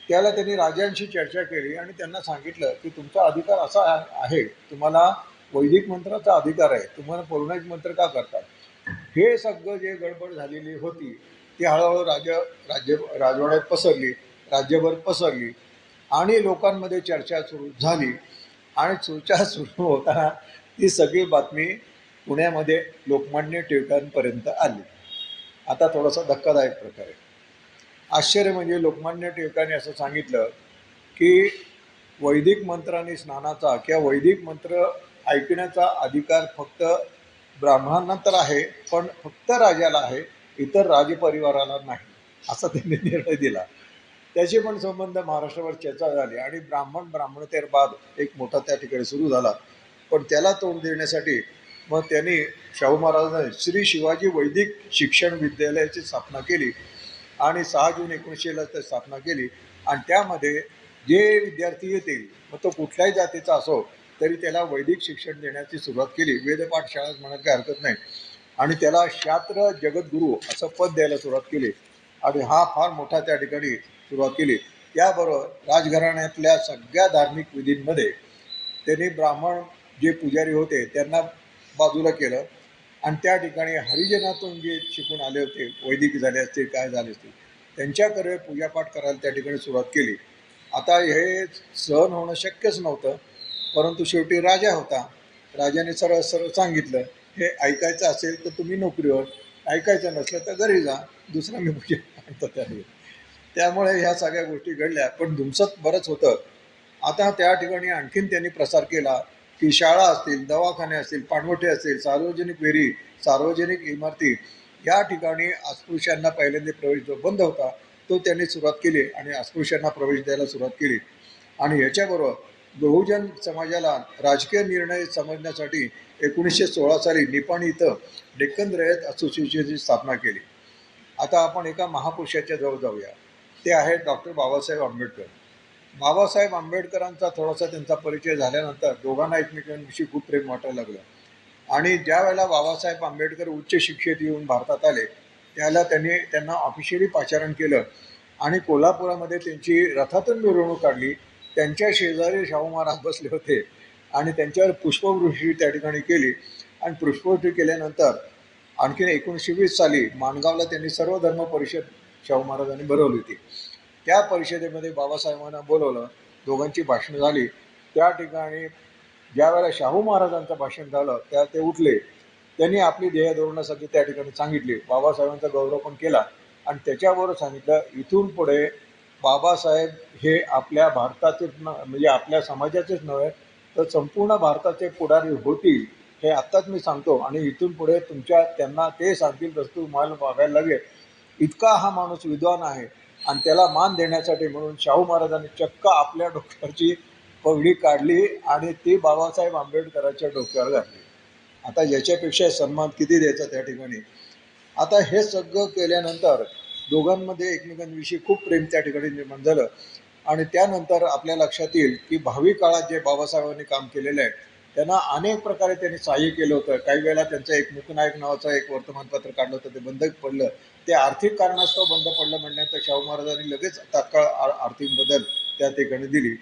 त्याला त्यांनी राजांशी चर्चा केली आणि त्यांना सांगितलं की तुमचा अधिकार असा आहे, तुम्हाला वैदिक मंत्राचा अधिकार आहे, तुम्हाला पौराणिक मंत्र का करतात. हे सगळं जे गडबड झालेली होती ती हळूहळू राजवाड्यात पसरली, राज्यभर पसरली आणि लोकांमध्ये चर्चा सुरू झाली. आणि चर्चा सुरू होताना ही सगळी बातमी पुण्यामध्ये लोकमान्य टिळकांपर्यंत आली. आता थोडासा धक्कादायक प्रकार आहे. आश्चर्य म्हणजे लोकमान्य टिळकांनी असं सांगितलं की वैदिक मंत्रांनी स्नानाचा किंवा वैदिक मंत्र ऐकण्याचा अधिकार फक्त ब्राह्मणांना तर आहे, पण फक्त राजाला आहे, इतर राजपरिवाराला नाही, असा त्यांनी निर्णय दिला. त्याचे पण संबंध महाराष्ट्रावर चर्चा झाली आणि ब्राह्मणतेर वाद एक मोठा त्या ठिकाणी सुरू झाला. पण त्याला तोंड देण्यासाठी मग त्यांनी शाहू महाराजांनी श्री शिवाजी वैदिक शिक्षण विद्यालयाची स्थापना केली आणि 6 जून 1900ला ते स्थापना केली. आणि त्यामध्ये जे विद्यार्थी येतील मग तो कुठल्याही जातीचा असो तरी त्याला वैदिक शिक्षण देण्याची सुरुवात केली. वेदपाठ शाळा म्हणायला काही हरकत नाही. आणि त्याला शास्त्र जगद्गुरू असं पद द्यायला सुरुवात केली आणि हा फार मोठा त्या ठिकाणी सुरुवात केली. त्याबरोबर राजघराण्यातल्या सगळ्या धार्मिक विधींमध्ये त्यांनी ब्राह्मण जे पुजारी होते त्यांना बाजूला केलं आणि त्या ठिकाणी हरिजनातून जे शिकून आले होते, वैदिक झाले असतील काय झाले असतील, त्यांच्याकडे पूजापाठ करायला त्या ठिकाणी सुरुवात केली. आता हे सहन होणं शक्यच नव्हतं, परंतु शेवटी राजा होता. राजाने सरळ सरळ सांगितलं, हे ऐकायचं असेल तर तुम्ही नोकरीवर, ऐकायचं नसलं तर घरी जा, दुसरा मी पूजा आणतो त्यावेळी. त्यामुळे ह्या सगळ्या गोष्टी घडल्या, पण धुमसत बरंच होतं. आता त्या ठिकाणी आणखीन त्यांनी प्रसार केला की शाळा असतील, दवाखाने असतील, पाणवठे असतील, सार्वजनिक विहिरी, सार्वजनिक इमारती या ठिकाणी अस्पृश्यांना पहिल्यांदा प्रवेश जो बंद होता तो त्यांनी सुरुवात केली आणि अस्पृश्यांना प्रवेश द्यायला सुरुवात केली. आणि याच्याबरोबर बहुजन समाजाला राजकीय निर्णय समजण्यासाठी 1916 साली निपाणी इथं डेक्कन रयत असोसिएशनची स्थापना केली. आता आपण एका महापुरुषाच्या जवळ जाऊया. ते आहेत डॉक्टर बाबासाहेब आंबेडकर. बाबासाहेब आंबेडकरांचा थोडासा त्यांचा परिचय झाल्यानंतर दोघांना एकमेकांविषयी खूप प्रेम वाटायला लागलं. आणि ज्या वेळेला बाबासाहेब आंबेडकर उच्च शिक्षेत येऊन भारतात आले त्याला त्यांना ऑफिशियली पाचारण केलं आणि कोल्हापुरामध्ये त्यांची रथातून मिरवणूक काढली. त्यांच्या शेजारी शाहू महाराज बसले होते आणि त्यांच्यावर पुष्पवृष्टी त्या ठिकाणी केली. आणि पुष्पवृष्टी केल्यानंतर आणखीन 1920 साली माणगावला त्यांनी सर्व धर्म परिषद शाहू महाराजांनी भरवली होती. त्या परिषदेमध्ये बाबासाहेबांना बोलवलं, दोघांची भाषणं झाली. त्या ठिकाणी ज्या वेळेला शाहू महाराजांचं भाषण झालं त्या ते उठले. त्यांनी आपली ध्येयधोरणं सगळी त्या ठिकाणी सांगितली, बाबासाहेबांचा गौरव पण केला आणि त्याच्याबरोबर सांगितलं इथून पुढे बाबासाहेब हे आपल्या भारताचेच म्हणजे आपल्या समाजाचेच नव्हे तर संपूर्ण भारताचे पुढारी होतील हे आत्ताच मी सांगतो आणि इथून पुढे त्यांना ते सांगतील तसं तुम्हाला वागायला लागेल. इतका हा माणूस विद्वान आहे आणि त्याला मान देण्यासाठी म्हणून शाहू महाराजांनी चक्क आपल्या डोक्यावरची पगडी काढली आणि ती बाबासाहेब आंबेडकरांच्या डोक्यावर घातली. आता याच्यापेक्षा सन्मान किती द्यायचा त्या ठिकाणी. आता हे सगळं केल्यानंतर दोघांमध्ये एकमेकांविषयी खूप प्रेम त्या ठिकाणी निर्माण झालं आणि त्यानंतर आपल्या लक्षात येईल की भावी काळात जे बाबासाहेबांनी काम केलेलं आहे त्यांना अनेक प्रकारे त्यांनी सहाय्य केलं होतं. काही वेळेला त्यांचं एक मुकनायक नावाचं एक वर्तमानपत्र काढलं होतं, ते बंद पडलं. ते आर्थिक कारणास्तव बंद पडलं म्हणल्यानंतर शाहू महाराजांनी लगेच तात्काळ आर्थिक बदल त्या ठिकाणी दिली.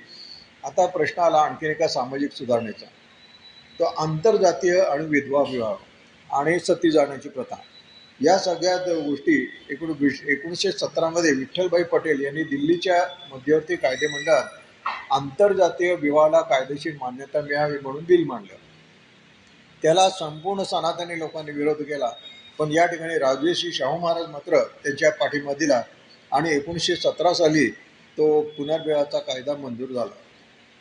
आता प्रश्न आला आणखीन एका सामाजिक सुधारणेचा, तो आंतरजातीय आणि विधवा विवाह आणि सती जाण्याची प्रथा. या सगळ्या गोष्टी 1917 विठ्ठलभाई पटेल यांनी दिल्लीच्या मध्यवर्ती कायदेमंडळात आंतरजातीय विवाहाला कायदेशीर मान्यता मिळावी म्हणून बिल मांडलं. त्याला संपूर्ण सनातनी लोकांनी विरोध केला, पण या ठिकाणी राजर्षी शाहू महाराज मात्र त्यांच्या पाठिंबा दिला आणि 1917 साली तो पुनर्विवाहाचा कायदा मंजूर झाला.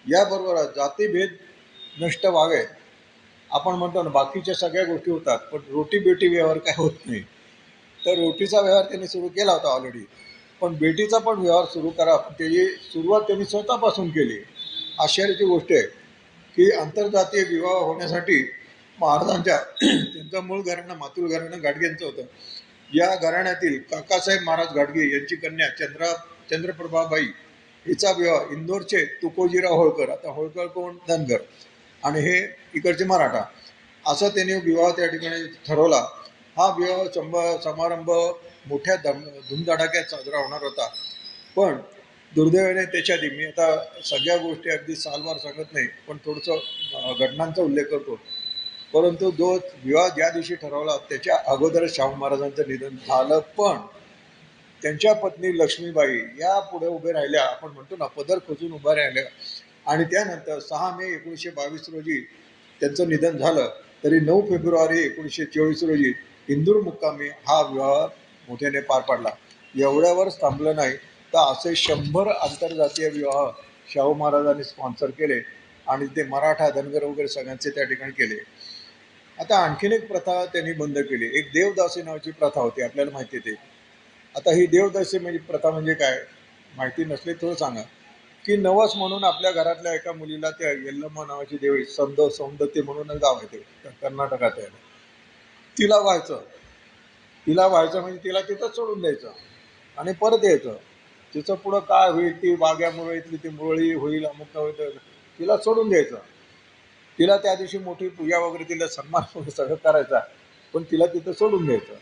याबरोबरच जातीभेद नष्ट व्हावे. आपण म्हणतो ना बाकीच्या सगळ्या गोष्टी होतात पण रोटी बेटी व्यवहार काय होत नाही. तर रोटीचा व्यवहार त्यांनी सुरू केला होता ऑलरेडी, पण बेटीचा पण व्यवहार सुरू करा. त्याची सुरुवात त्यांनी स्वतःपासून केली. आश्चर्याची गोष्ट आहे की आंतरजातीय विवाह होण्यासाठी महाराजांच्या त्यांचं मूळ घराणं मातृ घराणं गाडगेंचं होतं. या घराण्यातील काकासाहेब महाराज गाडगे यांची कन्या चंद्रप्रभाबाई हिचा विवाह इंदोरचे तुकोजीराव होळकर, आता होळकर कोण धनगर आणि हे इकडचे मराठा, असं त्यांनी विवाह त्या ठिकाणी ठरवला. हा विवाह समारंभ मोठ्या धुमधडाक्यात साजरा होणार होता. पण दुर्दैवाने त्याच्या आधी मी आता सगळ्या गोष्टी अगदी सालवार सांगत नाही पण थोडंसं घटनांचा उल्लेख करतो. परंतु जो विवाह ज्या दिवशी ठरवला त्याच्या अगोदरच शाहू महाराजांचं निधन झालं. पण त्यांच्या पत्नी लक्ष्मीबाई या पुढे उभे राहिल्या, आपण म्हणतो ना पदर खोचून उभ्या राहिल्या. आणि त्यानंतर 6 मे 1922 रोजी त्यांचं निधन झालं. तरी 9 फेब्रुवारी 1924 रोजी इंदूर मुक्कामी हा विवाह मोठ्याने पार पाडला. एवढ्यावरच थांबलं नाही तर असे 100 आंतरजातीय विवाह शाहू महाराजांनी स्पॉन्सर केले आणि ते मराठा धनगर वगैरे सगळ्यांचे त्या ठिकाणी केले. आता आणखीन एक प्रथा त्यांनी बंद केली. एक देवदासी नावाची प्रथा होती, आपल्याला माहिती आहे ते. आता ही देवदासी म्हणजे प्रथा म्हणजे काय माहिती नसले थोडं सांगा की नवस म्हणून आपल्या घरातल्या एका मुलीला त्या यल्लम्मा नावाची देवी सौंदत्ती म्हणूनच गाव आहे ते कर्नाटकात आहे, तिला व्हायचं म्हणजे तिला तिथं सोडून द्यायचं आणि परत यायचं. तिचं पुढं काय होईल ती वाघ्यामुळे इथली ती मुरळी होईल अमुक होईल, तिला सोडून द्यायचं. तिला त्या दिवशी मोठी पूजा वगैरे तिला सन्मान वगैरे सगळं करायचा पण तिला तिथं सोडून द्यायचं.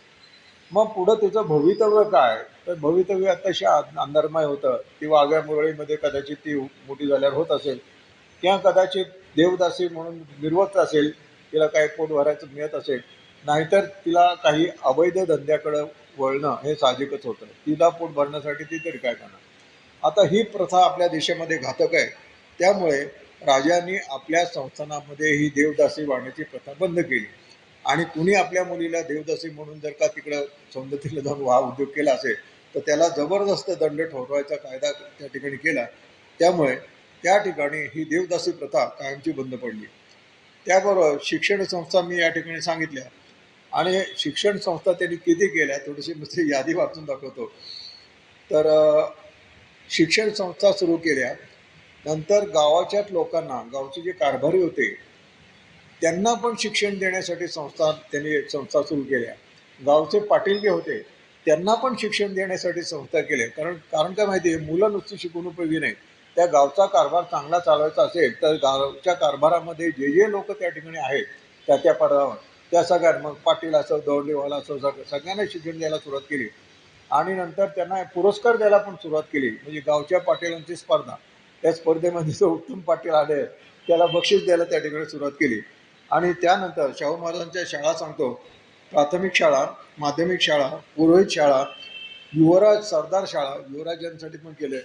मग पुढं तिचं भवितव्य काय, तर भवितव्य अतिशय अंधारमय होतं. ती वाघ्या मुरळीमध्ये कदाचित ती मोठी झाल्यावर होत असेल, किंवा कदाचित देवदासी म्हणून निर्वत असेल, तिला काही पोट भरायचं मिळत असेल, नाहीतर तिला काही अवैध धंद्याकडं वळणं हे साहजिकच होतं. तिला पोट भरण्यासाठी ती तरी काय करणार. आता ही प्रथा आपल्या देशामध्ये घातक आहे. त्यामुळे राजांनी आपल्या संस्थानामध्ये ही देवदासी वाढण्याची प्रथा बंद केली. आणि कुणी आपल्या मुलीला देवदासी म्हणून जर का तिकडं सौंदतीला जाऊन उद्योग केला असेल, तर त्याला जबरदस्त दंड ठोठवायचा कायदा त्या ठिकाणी केला. त्यामुळे त्या ठिकाणी ही देवदासी प्रथा कायमची बंद पडली. त्याबरोबर शिक्षण संस्था मी या ठिकाणी सांगितल्या, आणि शिक्षण संस्था त्यांनी किती केल्या थोडीशी नुसती यादी वाचून दाखवतो. तर शिक्षण संस्था सुरू केल्या. नंतर गावाच्या लोकांना, गावचे जे कारभारी होते त्यांना पण शिक्षण देण्यासाठी त्यांनी संस्था सुरू केल्या. गावचे पाटील जे होते त्यांना पण शिक्षण देण्यासाठी संस्था केल्या. कारण काय माहिती आहे, मुलं नुसती शिकून उपयोगी नाही. त्या गावचा कारभार चांगला चालवायचा असेल तर गावच्या कारभारामध्ये जे जे लोक त्या ठिकाणी आहेत त्या पदावर, त्या सगळ्यांना, मग पाटील असो, दौंडीवाला असो, सगळ्यांना शिक्षण द्यायला सुरुवात केली. आणि नंतर त्यांना पुरस्कार द्यायला पण सुरुवात केली. म्हणजे गावच्या पाटीलांची स्पर्धा, त्या स्पर्धेमध्ये जो उत्तम पाटील आले त्याला बक्षीस द्यायला त्या ठिकाणी सुरुवात केली. आणि त्यानंतर शाहू महाराजांच्या शाळा सांगतो, प्राथमिक शाळा, माध्यमिक शाळा, पुरोहित शाळा, युवराज सरदार शाळा, युवराजांसाठी पण केले,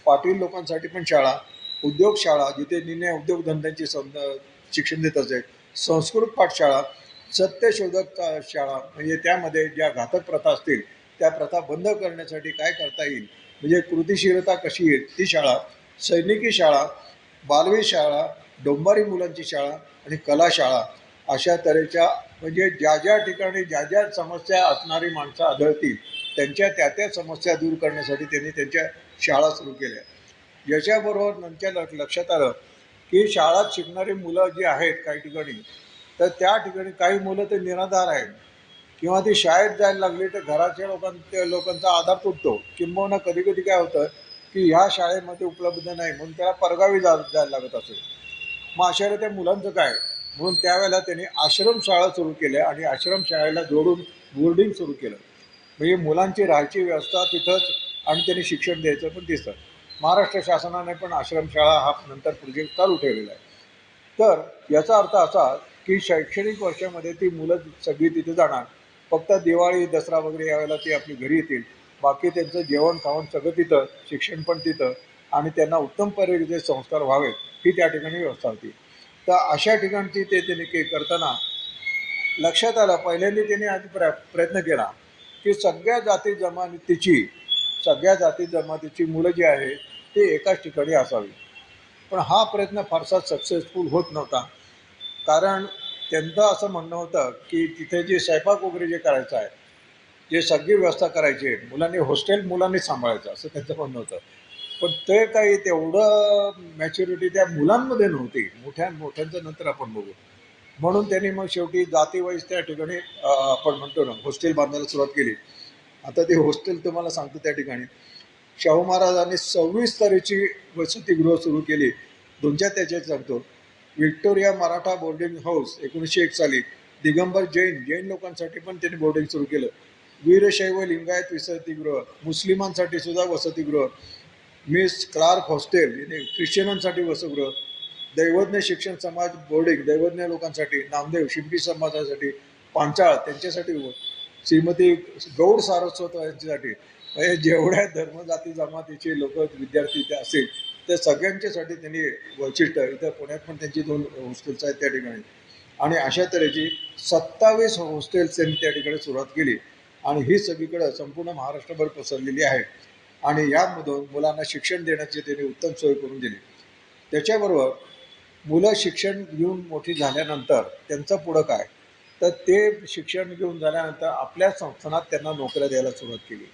पाटील लोकांसाठी पण शाळा, उद्योग शाळा जिथे निर्णय उद्योगधंद्यांची शिक्षण देत असे, संस्कृत पाठशाळा, सत्यशोधक शाळा, म्हणजे त्यामध्ये ज्या घातक प्रथा असतील त्या प्रथा बंद करण्यासाठी काय करता येईल, म्हणजे कृतिशीलता कशी येईल ती शाळा, सैनिकी शाळा, बालवी शाळा, डोंबारी मुलांची शाळा आणि कला शाळा, अशा तऱ्हेच्या, म्हणजे ज्या ज्या ठिकाणी ज्या ज्या समस्या असणारी माणसं आढळतील त्यांच्या त्या समस्या दूर करण्यासाठी त्यांनी त्यांच्या शाळा सुरू केल्या. याच्याबरोबर नंतर लक्षात आलं की शाळात शिकणारी मुलं जी आहेत काही ठिकाणी, तर त्या ठिकाणी काही मुलं ते निराधार आहेत, किंवा ती शाळेत जायला लागली तर घराच्या लोकांचा आधार तुटतो. किंबहुना कधी कधी काय होतं की ह्या शाळेमध्ये उपलब्ध नाही म्हणून त्याला परगावी जायला लागत असेल. मग अशा त्या मुलांचं काय, म्हणून त्यावेळेला त्यांनी आश्रमशाळा सुरू केल्या आणि आश्रमशाळेला जोडून बोर्डिंग सुरू केलं. म्हणजे मुलांची राहायची व्यवस्था तिथंच आणि त्यांनी शिक्षण द्यायचं पण तिथं. महाराष्ट्र शासनाने पण आश्रमशाळा हा नंतर प्रोजेक्ट चालू ठेवलेला आहे. तर याचा अर्थ असा की शैक्षणिक वर्षामध्ये ती मुलं सगळी तिथे जाणार, फक्त दिवाळी दसरा वगैरे यावेळेला ती आपली घरी येतील, बाकी त्यांचं जेवण खावण सगळं तिथं, शिक्षण पण तिथं, आणि त्यांना उत्तम पद्धतीचे संस्कार व्हावेत ही त्या ठिकाणी व्यवस्था होती. तर अशा ठिकाणची त्यांनी करताना लक्षात आलं, पहिल्यांदा त्यांनी आधी प्रयत्न केला की सगळ्या जाती जमातीची मुलं जी आहेत ते एकाच ठिकाणी असावी. पण हा प्रयत्न फारसा सक्सेसफुल होत नव्हता. कारण त्यांचं असं म्हणणं होतं की तिथे जे स्वयंपाक वगैरे जे करायचं आहे, जे सगळी व्यवस्था करायची आहे, मुलांनी सांभाळायचं असं त्यांचं म्हणणं होतं. पण ते काही तेवढं मॅच्युरिटी त्या मुलांमध्ये नव्हती. मोठ्यांचं नंतर आपण बघू. म्हणून त्यांनी मग शेवटी जातीवाईज त्या ठिकाणी आपण म्हणतो ना हॉस्टेल बांधायला सुरुवात केली. आता ते हॉस्टेल तुम्हाला सांगतो, त्या ठिकाणी शाहू महाराजांनी 26 तऱ्हेची वसतिगृह सुरू केली. दोनच्या त्याच्यात सांगतो, व्हिक्टोरिया मराठा बोर्डिंग हाऊस 1901 साली, दिगंबर जैन लोकांसाठी पण त्यांनी बोर्डिंग सुरू केलं, वीरशैव लिंगायत वसतिगृह, मुस्लिमांसाठी सुद्धा वसतिगृह, मिस क्लार्क हॉस्टेल, ख्रिश्चनांसाठी वसतिगृह, दैवज्ञ शिक्षण समाज बोर्डिंग, दैवज्ञ लोकांसाठी, नामदेव शिंपी समाजासाठी, पांचाळ त्यांच्यासाठी, श्रीमती गौड सारस्वत यांच्यासाठी, म्हणजे जेवढ्या धर्मजाती जमातीचे लोक विद्यार्थी ते असेल त्या सगळ्यांच्यासाठी त्यांनी वैशिष्ट्य, इथं पुण्यात पण त्यांची 2 हॉस्टेल्स आहेत त्या ठिकाणी. आणि अशा तऱ्हेची 27 हॉस्टेल्स त्यांनी त्या ठिकाणी सुरुवात केली आणि ही सगळीकडे संपूर्ण महाराष्ट्रभर पसरलेली आहे. आणि यामधून मुलांना शिक्षण देण्याची त्यांनी उत्तम सोय करून दिली. त्याच्याबरोबर मुलं शिक्षण घेऊन मोठी झाल्यानंतर त्यांचं पुढं काय, तर ते शिक्षण घेऊन झाल्यानंतर आपल्या संस्थानात त्यांना नोकऱ्या द्यायला सुरुवात केली.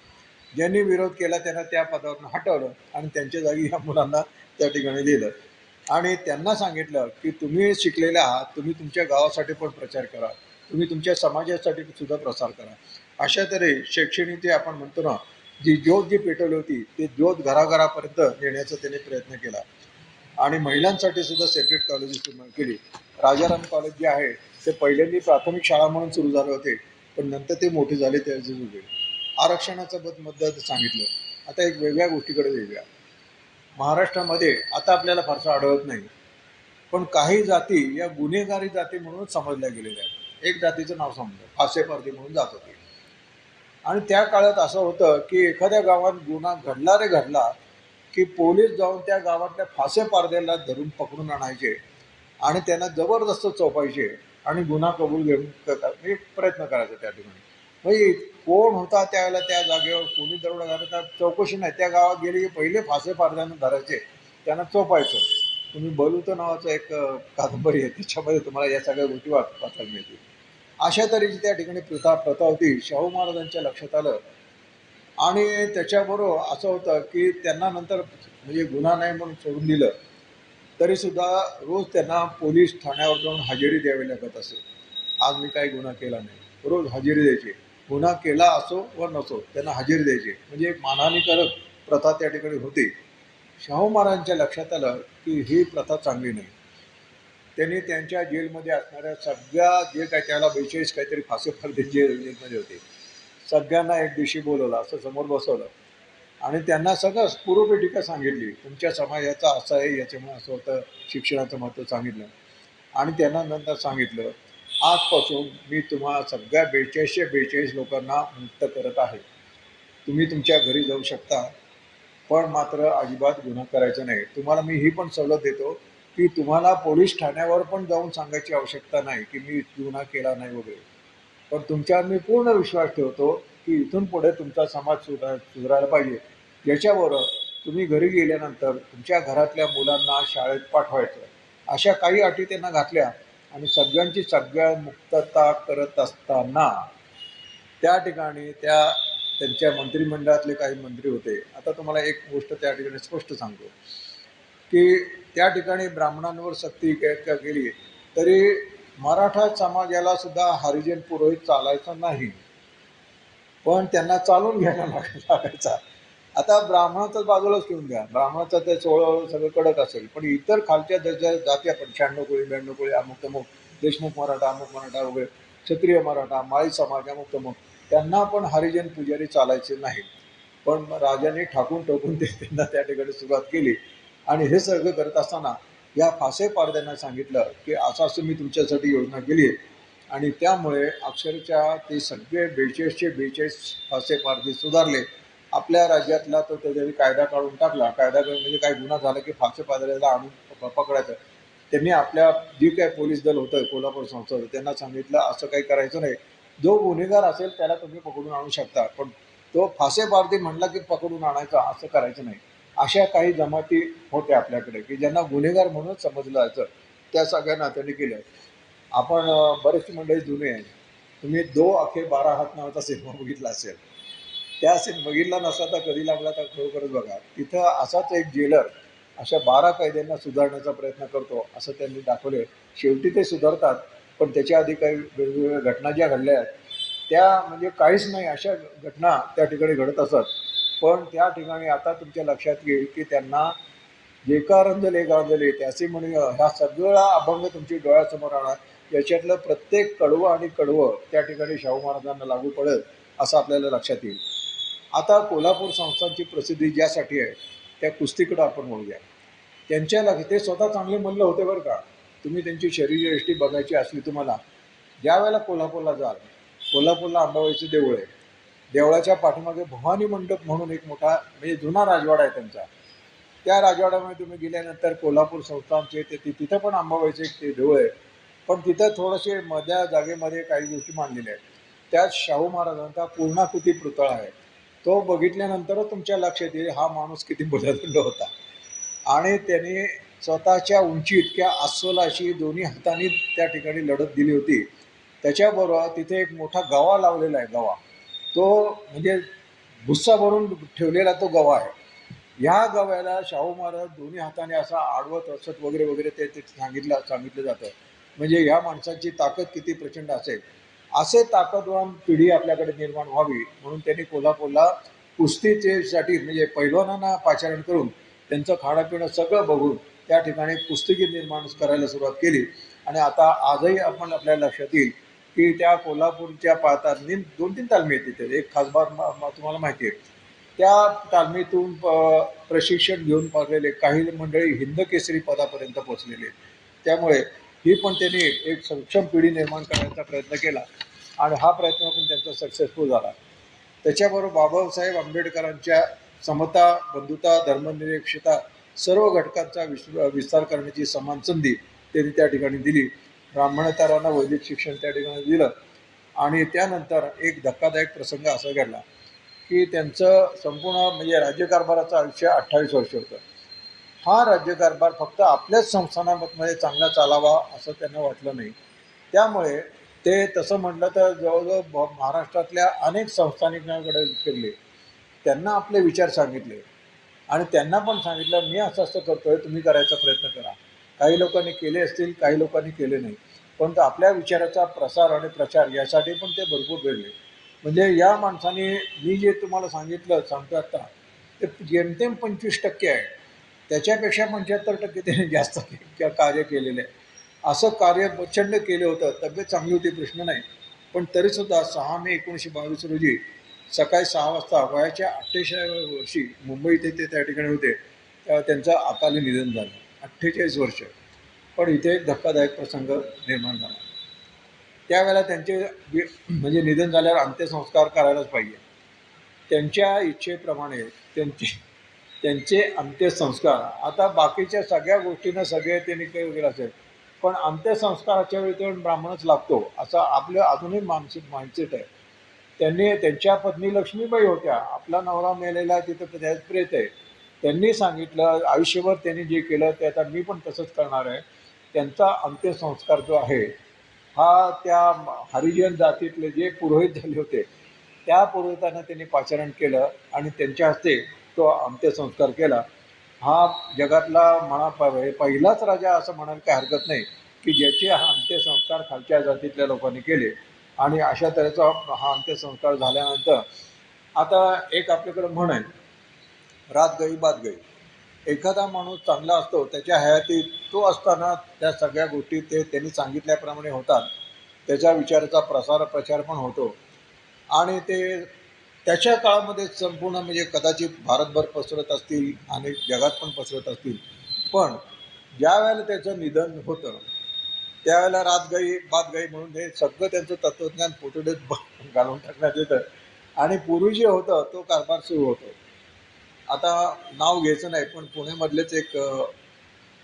ज्यांनी विरोध केला त्यांना त्या पदावरून हटवलं आणि त्यांच्या जागी ह्या मुलांना त्या ठिकाणी दिलं. आणि त्यांना सांगितलं की तुम्ही शिकलेले आहात, तुम्ही तुमच्या गावासाठी पण प्रचार करा, तुम्ही तुमच्या समाजासाठी सुद्धा प्रसार करा. अशा तऱ्हे शैक्षणिक जे आपण म्हणतो ना, जी ज्योत जी पेटवली होती ते ज्योत घराघरापर्यंत नेण्याचा त्यांनी प्रयत्न केला. आणि महिलांसाठी सुद्धा सेपरेट कॉलेजेस केली. राजाराम कॉलेज जे आहे ते पहिल्यांदा प्राथमिक शाळा म्हणून सुरू झाले होते, पण नंतर ते मोठे झाले त्याचे वेगळे. आरक्षणाचा मुद्दा सांगितलं. आता एक वेगळ्या गोष्टीकडे वेगळ्या महाराष्ट्रामध्ये आता आपल्याला फारसं आढळत नाही, पण काही जाती या गुन्हेगारी जाती म्हणून समजल्या गेलेल्या आहेत. एक जातीचं नाव समजलं फासेपारधी म्हणून जात होते. आणि त्या काळात असं होतं की एखाद्या गावात गुन्हा घडला की पोलीस जाऊन त्या गावातल्या फासेपारध्याला धरून पकडून आणायचे आणि त्यांना जबरदस्त चोपायचे आणि गुन्हा कबूल घेऊन प्रयत्न करायचा त्या ठिकाणी. म्हणजे कोण होता त्यावेळेला त्या जागेवर, कोणी दरोडा घालता चौकशी नाही, त्या गावात गेले की पहिले फासेपारध्यानं धरायचे, त्यांना चोपायचं. तुम्ही बलूत नावाचं एक कादंबरी आहे, त्याच्यामध्ये तुम्हाला या सगळ्या गोष्टी वाचायला मिळतील. अशा तऱ्हेची त्या ठिकाणी प्रथा होती. शाहू महाराजांच्या लक्षात आलं आणि त्याच्याबरोबर असं होतं की त्यांना नंतर म्हणजे गुन्हा नाही म्हणून सोडून दिलं तरीसुद्धा रोज त्यांना पोलीस ठाण्यावर जाऊन हजेरी द्यावी लागत असे. आज मी काही गुन्हा केला नाही, रोज हजेरी द्यायची. गुन्हा केला असो व नसो त्यांना हजेरी द्यायची. म्हणजे एक मानहानीकारक प्रथा त्या ठिकाणी होती. शाहू महाराजांच्या लक्षात आलं की ही प्रथा चांगली नाही. त्यांनी त्यांच्या जेलमध्ये असणाऱ्या सगळ्या जे काय त्याला 42 काहीतरी फासेपारधी जेलमध्ये होते सगळ्यांना एक दिवशी बोलवलं, असं समोर बसवलं आणि त्यांना सगळं पूर्वपीठिका सांगितली. तुमच्या समाजाचा असं आहे, याच्यामुळे असं होतं, शिक्षणाचं महत्त्व सांगितलं आणि त्यांना नंतर सांगितलं आजपासून मी तुम्हाला सगळ्या 42 लोकांना मुक्त करत आहे. तुम्ही तुमच्या घरी जाऊ शकता, पण मात्र अजिबात गुन्हा करायचा नाही. तुम्हाला मी ही पण सवलत देतो की तुम्हाला पोलीस ठाण्यावर पण जाऊन सांगायची आवश्यकता नाही की मी गुन्हा केला नाही वगैरे, पण तुमच्यावर मी पूर्ण विश्वास ठेवतो की इथून पुढे तुमचा समाज सुधारायला पाहिजे. याच्याबरोबर तुम्ही घरी गेल्यानंतर तुमच्या घरातल्या मुलांना शाळेत पाठवायचं. अशा काही अटी त्यांना घातल्या आणि सगळ्यांची सगळ्या मुक्तता करत असताना त्या ठिकाणी त्यांच्या मंत्रिमंडळातले काही मंत्री होते. आता तुम्हाला एक गोष्ट त्या ठिकाणी स्पष्ट सांगतो की त्या ठिकाणी ब्राह्मणांवर सक्ती केली तरी मराठा समाजाला सुद्धा हरिजन पुरोहित चालायचं नाही, पण त्यांना चालून घ्यायला लागायचा. आता ब्राह्मणाचं बाजूलाच ठेवून द्या, ब्राह्मणाचं ते सगळं कडक असेल, पण इतर खालच्या जाती आपण 96 कोळी 92 कोळी अमुक तमुक, देशमुख मराठा अमुक मराठा वगैरे, क्षत्रिय मराठा, माळी समाज अमुक तमुक, त्यांना पण हरिजन पुजारी चालायचे नाही. पण राजाने ठाकून ठोकून त्यांना त्या ठिकाणी सुरुवात केली. आणि हे सगळं करत असताना या फासेपारध्यांना सांगितलं की असं मी तुमच्यासाठी योजना केली आहे आणि त्यामुळे अक्षरशः ते सगळे 42 फासेपारधी सुधारले. आपल्या राज्यातला तो त्याच्याने कायदा काढून टाकला. कायदा म्हणजे काय, गुन्हा झाला की फासेपारध्याला आणून पकडायचं. त्यांनी आपल्या जी काय पोलीस दल होतं कोल्हापूर संस्थाचं त्यांना सांगितलं असं काही करायचं नाही. जो गुन्हेगार असेल त्याला तुम्ही पकडून आणू शकता, पण तो फासेपारधी म्हणला की पकडून आणायचा असं करायचं नाही. अशा काही जमाती होत्या आपल्याकडे की ज्यांना गुन्हेगार म्हणून समजलं जायचं. त्या सगळ्यांना त्यांनी केलं. आपण बरेचशी मंडळी जुने आहे. तुम्ही 2 आखे 12 हात नावाचा सिनेमा बघितला असेल. त्या बघितला नसला तर कधी लागला तर खरोखरच बघा. तिथं असाच एक जेलर अशा 12 कैद्यांना सुधारण्याचा प्रयत्न करतो असं त्यांनी दाखवले. शेवटी ते सुधारतात, पण त्याच्या आधी काही वेगवेगळ्या घटना ज्या घडल्या आहेत त्या म्हणजे काहीच नाही अशा घटना त्या ठिकाणी घडत असत. पण त्या ठिकाणी आता तुमच्या लक्षात येईल की त्यांना जे का रंजले गांजले त्याचे म्हणे ह्या सगळा अभंग तुमच्या डोळ्यासमोर आणा. याच्यातलं प्रत्येक कडवं आणि कडवं त्या ठिकाणी शाहू महाराजांना लागू पडेल असं आपल्याला लक्षात येईल. आता कोल्हापूर संस्थांची प्रसिद्धी ज्यासाठी आहे त्या कुस्तीकडं आपण बोलूया. त्यांच्या ते स्वतः चांगले मल्ल होते बरं का. तुम्ही त्यांची शरीरयष्टी बघायची असली तुम्हाला, ज्या वेळेला कोल्हापूरला जाल, कोल्हापूरला अंबाबाईचं देऊळ आहे. देवळाच्या पाठीमागे भवानी मंडप म्हणून एक मोठा म्हणजे जुना राजवाडा आहे त्यांचा. त्या राजवाड्यामध्ये तुम्ही गेल्यानंतर कोल्हापूर संस्थानचे तिथं पण अंबाबाईचे एक ते देऊळ आहे. पण तिथं थोडेसे मध्या जागेमध्ये काही गोष्टी मांडलेल्या आहेत. त्यात शाहू महाराजांचा पूर्णाकृती पुतळा आहे. तो बघितल्यानंतरच तुमच्या लक्षात येईल हा माणूस किती बुधगंड होता. आणि त्याने स्वतःच्या उंची इतक्या अस्वलाशी दोन्ही हातांनी त्या ठिकाणी लढत दिली होती. त्याच्याबरोबर तिथे एक मोठा गवा लावलेला आहे. गवा तो म्हणजे भुस्सा भरून ठेवलेला तो गवा आहे. ह्या गव्याला शाहू महाराज दोन्ही हाताने असा आडवत असत वगैरे वगैरे ते सांगितलं जातं. म्हणजे ह्या माणसाची ताकद किती प्रचंड असेल. असे ताकदवान पिढी आपल्याकडे निर्माण व्हावी म्हणून त्यांनी कोल्हापूरला कुस्तीचे साठी म्हणजे पैलवानांना पाचारण करून त्यांचं खाणंपिणं सगळं बघून त्या ठिकाणी पुस्तके निर्माण करायला सुरुवात केली. आणि आता आजही आपण आपल्या लक्षात येईल की त्या कोल्हापूरच्या पाहतांनी 2-3 तालमी आहेत तिथे. एक खासबाग तुम्हाला माहिती आहे. त्या तालमीतून प्रशिक्षण घेऊन पाहिलेले काही मंडळी हिंद केसरी पदापर्यंत पोहोचलेले आहेत. त्यामुळे ही पण त्यांनी एक सक्षम पिढी निर्माण करण्याचा प्रयत्न केला आणि हा प्रयत्न पण त्यांचा सक्सेसफुल झाला. त्याच्याबरोबर बाबासाहेब आंबेडकरांच्या समता, बंधुता, धर्मनिरपेक्षता सर्व घटकांचा विस्तार करण्याची समान संधी त्यांनी त्या ठिकाणी दिली. ब्राह्मणेतरांना वैदिक शिक्षण त्या ठिकाणी दिलं. आणि त्यानंतर एक धक्कादायक प्रसंग असा घडला की त्यांचं संपूर्ण म्हणजे राज्यकारभाराचं आयुष्य 28 वर्ष होतं. हा राज्यकारभार फक्त आपल्याच संस्थानामध्ये चांगला चालावा असं त्यांना वाटलं नाही. त्यामुळे ते तसं म्हटलं तर जवळजवळ महाराष्ट्रातल्या अनेक संस्थानिकांकडे फिरले. त्यांना आपले विचार सांगितले आणि त्यांना पण सांगितलं मी असं असं करतोय, तुम्ही करायचा प्रयत्न करा. काही लोकांनी केले असतील, काही लोकांनी केले नाही. परंतु आपल्या विचाराचा प्रसार आणि प्रचार यासाठी पण ते भरपूर फिरले. म्हणजे या माणसाने मी जे तुम्हाला सांगतो आता ते जेमतेम 25% आहे. त्याच्यापेक्षा 75% त्याने जास्त कार्य केलेलं आहे. असं कार्य प्रचंड केलं होतं. तब्येत चांगली होती, प्रश्न नाही. पण तरीसुद्धा 6 मे 1922 रोजी सकाळी 6 वाजता वयाच्या 48व्या वर्षी मुंबईत ते त्या ठिकाणी होते. त्यांचं अकाली निधन झालं. 48 वर्ष. पण इथे एक धक्कादायक प्रसंग निर्माण झाला. त्यावेळेला त्यांचे म्हणजे निधन झाल्यावर अंत्यसंस्कार करायलाच पाहिजे. त्यांच्या इच्छेप्रमाणे त्यांचे अंत्यसंस्कार आता बाकीच्या सगळ्या गोष्टींना सगळे त्यांनी काही वगैरे असेल, पण अंत्यसंस्काराच्या वेळी तो ब्राह्मणच लागतो असं आपलं अजूनही मानसिक आहे. त्यांनी त्यांच्या पत्नी लक्ष्मीबाई होत्या. आपला नवरा मेलेला तिथं त्यात प्रेत आहे. त्यांनी सांगितलं आयुष्यभर त्यांनी जे केलं ते आता मी पण तसंच करणार आहे. त्यांचा अंत्यसंस्कार जो आहे हा त्या हरिजन जातीतले जे पुरोहित झाले होते त्या पुरोहितांना त्यांनी पाचारण केलं आणि त्यांच्या हस्ते तो अंत्यसंस्कार केला. हा जगातला पहिलाच राजा असं म्हणायला काही हरकत नाही की ज्याचे हा अंत्यसंस्कार खालच्या जातीतल्या लोकांनी केले. आणि अशा तऱ्हेचा हा अंत्यसंस्कार झाल्यानंतर आता एक आपल्याकडं म्हण आहे, रात गई बात गई. एखादा माणूस चांगला असतो त्याच्या हयातीत तो असताना त्या सगळ्या गोष्टी त्यांनी सांगितल्याप्रमाणे होतात. त्याच्या विचाराचा प्रचार पण होतो आणि ते त्याच्या काळामध्ये संपूर्ण म्हणजे कदाचित भारतभर पसरत असतील आणि जगात पण पसरत असतील. पण ज्या वेळेला त्याचं निधन होतं त्यावेळेला रात गई बात गई म्हणून हे सगळं त्यांचं तत्त्वज्ञान पोतडीत घालून टाकण्यात येतं आणि पूर्वी जे होतं तो कारभार सुरू होतो. आता नाव घ्यायचं नाही पण पुण्यामधलेच एक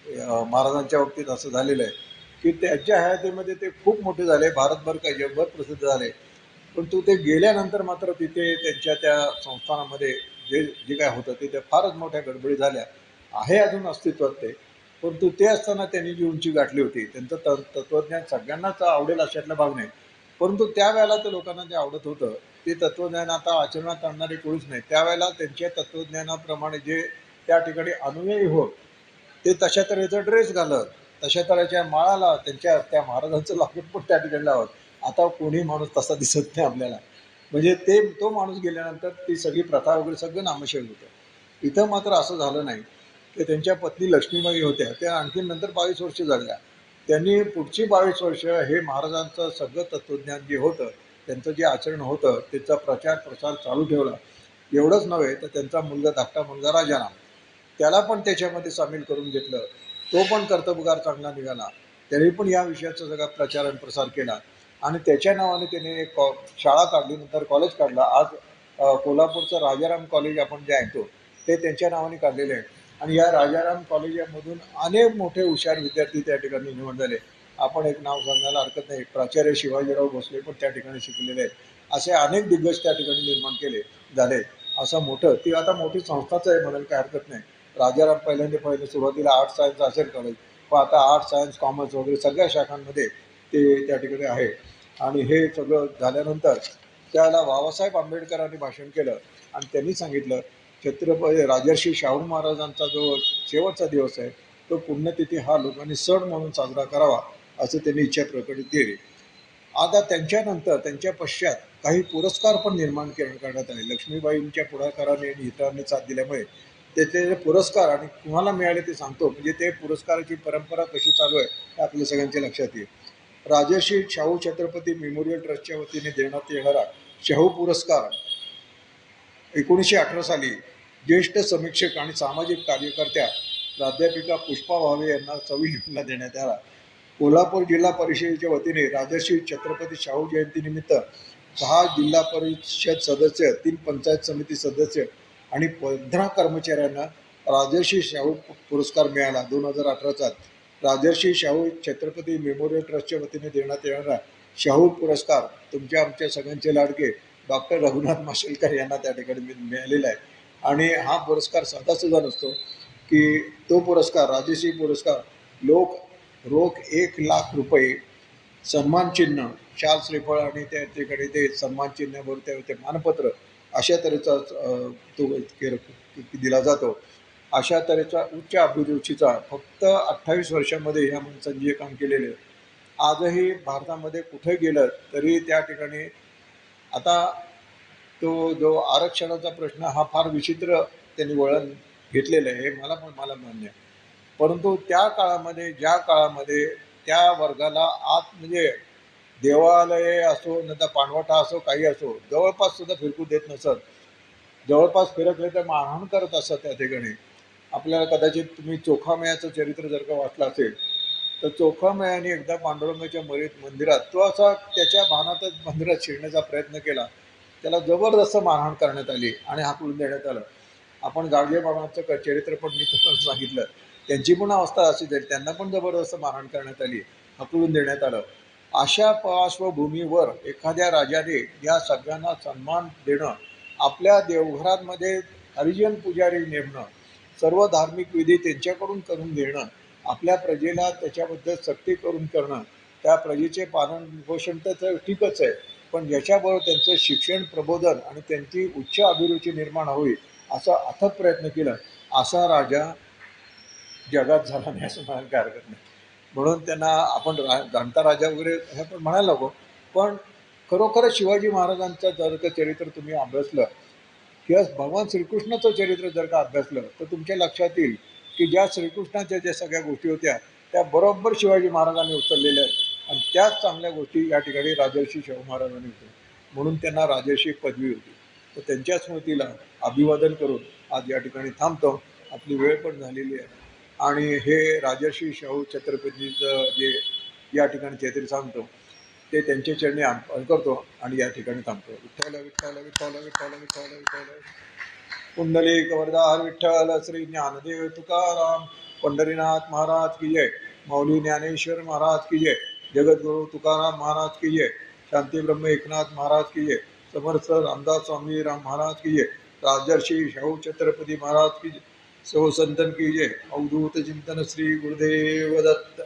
महाराजांच्या बाबतीत असं झालेलं आहे की त्यांच्या हयातीमध्ये ते खूप मोठे झाले, भारतभर काही जगभर प्रसिद्ध झाले. पण ते गेल्यानंतर मात्र तिथे त्यांच्या त्या संस्थानामध्ये जे काय होतं ते फारच मोठ्या गडबडी झाल्या. आहे अजून अस्तित्वात ते. परंतु ते असताना त्यांनी जी उंची गाठली होती त्यांचं तत्त्वज्ञान सगळ्यांनाच आवडेल अशातला भाग नाही. परंतु त्यावेळेला ते लोकांना जे आवडत होतं ते तत्त्वज्ञान आता आचरणात आणणारे कोणीच नाही. त्यावेळेला त्यांच्या तत्त्वज्ञानाप्रमाणे जे त्या ठिकाणी अनुयायी होत ते तशा तऱ्हेचा ड्रेस घालत, तशा तऱ्हेच्या माळाला त्यांच्या त्या महाराजांचं लॉकेट पण त्या ठिकाणी लावत. आता कोणी माणूस तसा दिसत नाही आपल्याला. म्हणजे तो माणूस गेल्यानंतर ती सगळी प्रथा वगैरे सगळं नामशेष होतं. इथं मात्र असं झालं नाही की त्यांच्या पत्नी लक्ष्मीबाई होत्या त्या आणखी नंतर 22 वर्ष जगल्या. त्यांनी पुढची 22 वर्ष हे महाराजांचं सगळं तत्त्वज्ञान जे होतं त्यांचं जे आचरण होतं त्याचा प्रसार चालू ठेवला. एवढंच नव्हे तर त्यांचा धाकटा मुलगा राजाराम त्याला पण त्याच्यामध्ये सामील करून घेतलं. तो पण कर्तबगार चांगला निघाला. त्यांनी पण या विषयाचा सगळा प्रचार आणि प्रसार केला आणि त्याच्या नावाने त्याने एक शाळा काढली, नंतर कॉलेज काढला. आज कोल्हापूरचं राजाराम कॉलेज आपण जे ऐकतो ते त्यांच्या नावाने काढलेले आहे. आणि या राजाराम कॉलेजामधून अनेक मोठे हुशार विद्यार्थी त्या ठिकाणी निवड झाले. आपण एक नाव सांगायला हरकत नाही, प्राचार्य शिवाजीराव भोसले पण त्या ठिकाणी शिकलेले आहेत. असे अनेक दिग्गज त्या ठिकाणी निर्माण झाले. असं मोठं ती आता मोठी संस्थाच आहे म्हणायला काही हरकत नाही. राजाराम पहिले सुरुवातीला आर्ट सायन्स असेल कॉलेज, पण आता आर्ट सायन्स कॉमर्स वगैरे सगळ्या शाखांमध्ये ते त्या ठिकाणी आहे. आणि हे सगळं झाल्यानंतर त्याला बाबासाहेब आंबेडकरांनी भाषण केलं आणि त्यांनी सांगितलं छत्रपती राजर्षी शाहू महाराजांचा जो शेवटचा दिवस आहे तो पुण्यतिथी हा लोकांनी सण म्हणून साजरा करावा असं त्यांनी इच्छा प्रकटित केली. आता त्यांच्यानंतर त्यांच्या पश्चात काही पुरस्कार पण निर्माण करण्यात आले. लक्ष्मीबाईंच्या पुढाकाराने आणि इतरांनी साथ दिल्यामुळे त्याचे जे पुरस्कार आणि कुणाला मिळाले ते सांगतो, म्हणजे ते पुरस्काराची परंपरा कशी चालू आहे हे आपल्या सगळ्यांच्या लक्षात येईल. राजर्षी शाहू छत्रपती मेमोरियल ट्रस्टच्या वतीने देण्यात येणारा शाहू पुरस्कार 1918 साली ज्येष्ठ समीक्षक आणि सामाजिक कार्यकर्त्या प्राध्यापिका पुष्पा भावे यांना 26 जूनला देण्यात आला. कोल्हापूर जिल्हा परिषदेच्या वतीने राजर्षी छत्रपती शाहू जयंतीनिमित्त 6 जिल्हा परिषद सदस्य, 3 पंचायत समिती सदस्य आणि 15 कर्मचाऱ्यांना राजर्षी शाहू पुरस्कार मिळाला. 2018चा राजर्षी शाहू छत्रपती मेमोरियल ट्रस्टच्या वतीने देण्यात येणारा शाहू पुरस्कार तुमच्या आमच्या सगळ्यांचे लाडके डॉक्टर रघुनाथ माशेलकर यांना त्या ठिकाणी मिळालेला आहे. आणि हा पुरस्कार साधा नसतो, की तो पुरस्कार राजर्षी पुरस्कार रोख 1,00,000 रुपये, सन्मानचिन्ह, शाल श्रीफळ आणि त्या ठिकाणी ते सन्मानचिन्हाबरोबर ते मानपत्र अशा तऱ्हेचा तो दिला जातो. अशा तऱ्हेचा उच्च अभिरुचीचा फक्त 28 वर्षामध्ये ह्या माणसांनी जे काम केलेले आहे, आजही भारतामध्ये कुठे गेलं तरी त्या ठिकाणी आता तो जो आरक्षणाचा प्रश्न हा फार विचित्र त्यांनी वळण घेतलेलं आहे, हे मला मान्य आहे. परंतु त्या काळामध्ये ज्या काळामध्ये त्या वर्गाला आत म्हणजे देवालय असो न तर पाणवठा असो काही असो जवळपास सुद्धा फिरकू देत नसत. जवळपास फिरकले तर मारहाण करत असत. त्या ठिकाणी आपल्याला कदाचित तुम्ही चोखामेळ्याचं चरित्र जर का वाचलं असेल तर चोखामेळ्याने एकदा पांडुरंगाच्या मंदिरात तो असा त्याच्या भानातच मंदिरात शिरण्याचा प्रयत्न केला. त्याला जबरदस्त मारहाण करण्यात आली आणि हाकलून देण्यात आलं. आपण गाडगे बाबांचं चरित्र पण मी तुम्हाला सांगितलं, त्यांची पण अवस्था अशी झाली, त्यांना पण जबरदस्त मारहाण करण्यात आली, हाकलून देण्यात आलं. अशा पार्श्वभूमीवर एखाद्या राजाने या सगळ्यांना सन्मान देणं, आपल्या देवघरांमध्ये हरिजन पुजारी नेमणं, सर्व धार्मिक विधी त्यांच्याकडून करून घेणं, आपल्या प्रजेला त्याच्याबद्दल सक्ती करून करणं, त्या प्रजेचे पालन पोषण तर ठीकच आहे, पण याच्याबरोबर त्यांचं शिक्षण, प्रबोधन आणि त्यांची उच्च अभिरुची निर्माण होईल असा अथक प्रयत्न केला. असा राजा जगात झाला नाही असं म्हणायला काय हरकत नाही. म्हणून त्यांना आपण जाणता राजा वगैरे हे पण म्हणायला नको, पण खरोखरच शिवाजी महाराजांचं जर का चरित्र तुम्ही अभ्यासलं किंवा भगवान श्रीकृष्णाचं चरित्र जर का अभ्यासलं तर तुमच्या लक्षात येईल की ज्या श्रीकृष्णाच्या ज्या सगळ्या गोष्टी होत्या त्या बरोबर शिवाजी महाराजांनी उचललेल्या आहेत आणि त्याच चांगल्या गोष्टी या ठिकाणी राजर्षी शाहू महाराजांनी होत्या. म्हणून त्यांना राजर्षी पदवी होती. तर त्यांच्या स्मृतीला अभिवादन करून आज या ठिकाणी थांबतो. आपली वेळ पण झालेली आहे आणि हे राजर्षी शाहू छत्रपतीचं जे या ठिकाणी चरित्र सांगतो ते त्यांच्या चरणी अर्पण करतो आणि या ठिकाणी थांबतो. विठ्ठल विठ्ठल विठ्ठल विठ्ठल विठ्ठल विठ्ठल. पुंडलिक वरदार विठ्ठल श्री ज्ञानदेव तुकाराम पंढरीनाथ महाराज की जय. माऊली ज्ञानेश्वर महाराज की जय. जगद्गुरु तुकाराम महाराज की जय. शांती ब्रह्म एकनाथ महाराज की जय. समर्थ रामदास स्वामी राम महाराज की जय. राजर्षी शाहू छत्रपती महाराज की जय. सौ संतन की जय. अवधूत चिंतन श्री गुरुदेव दत्त.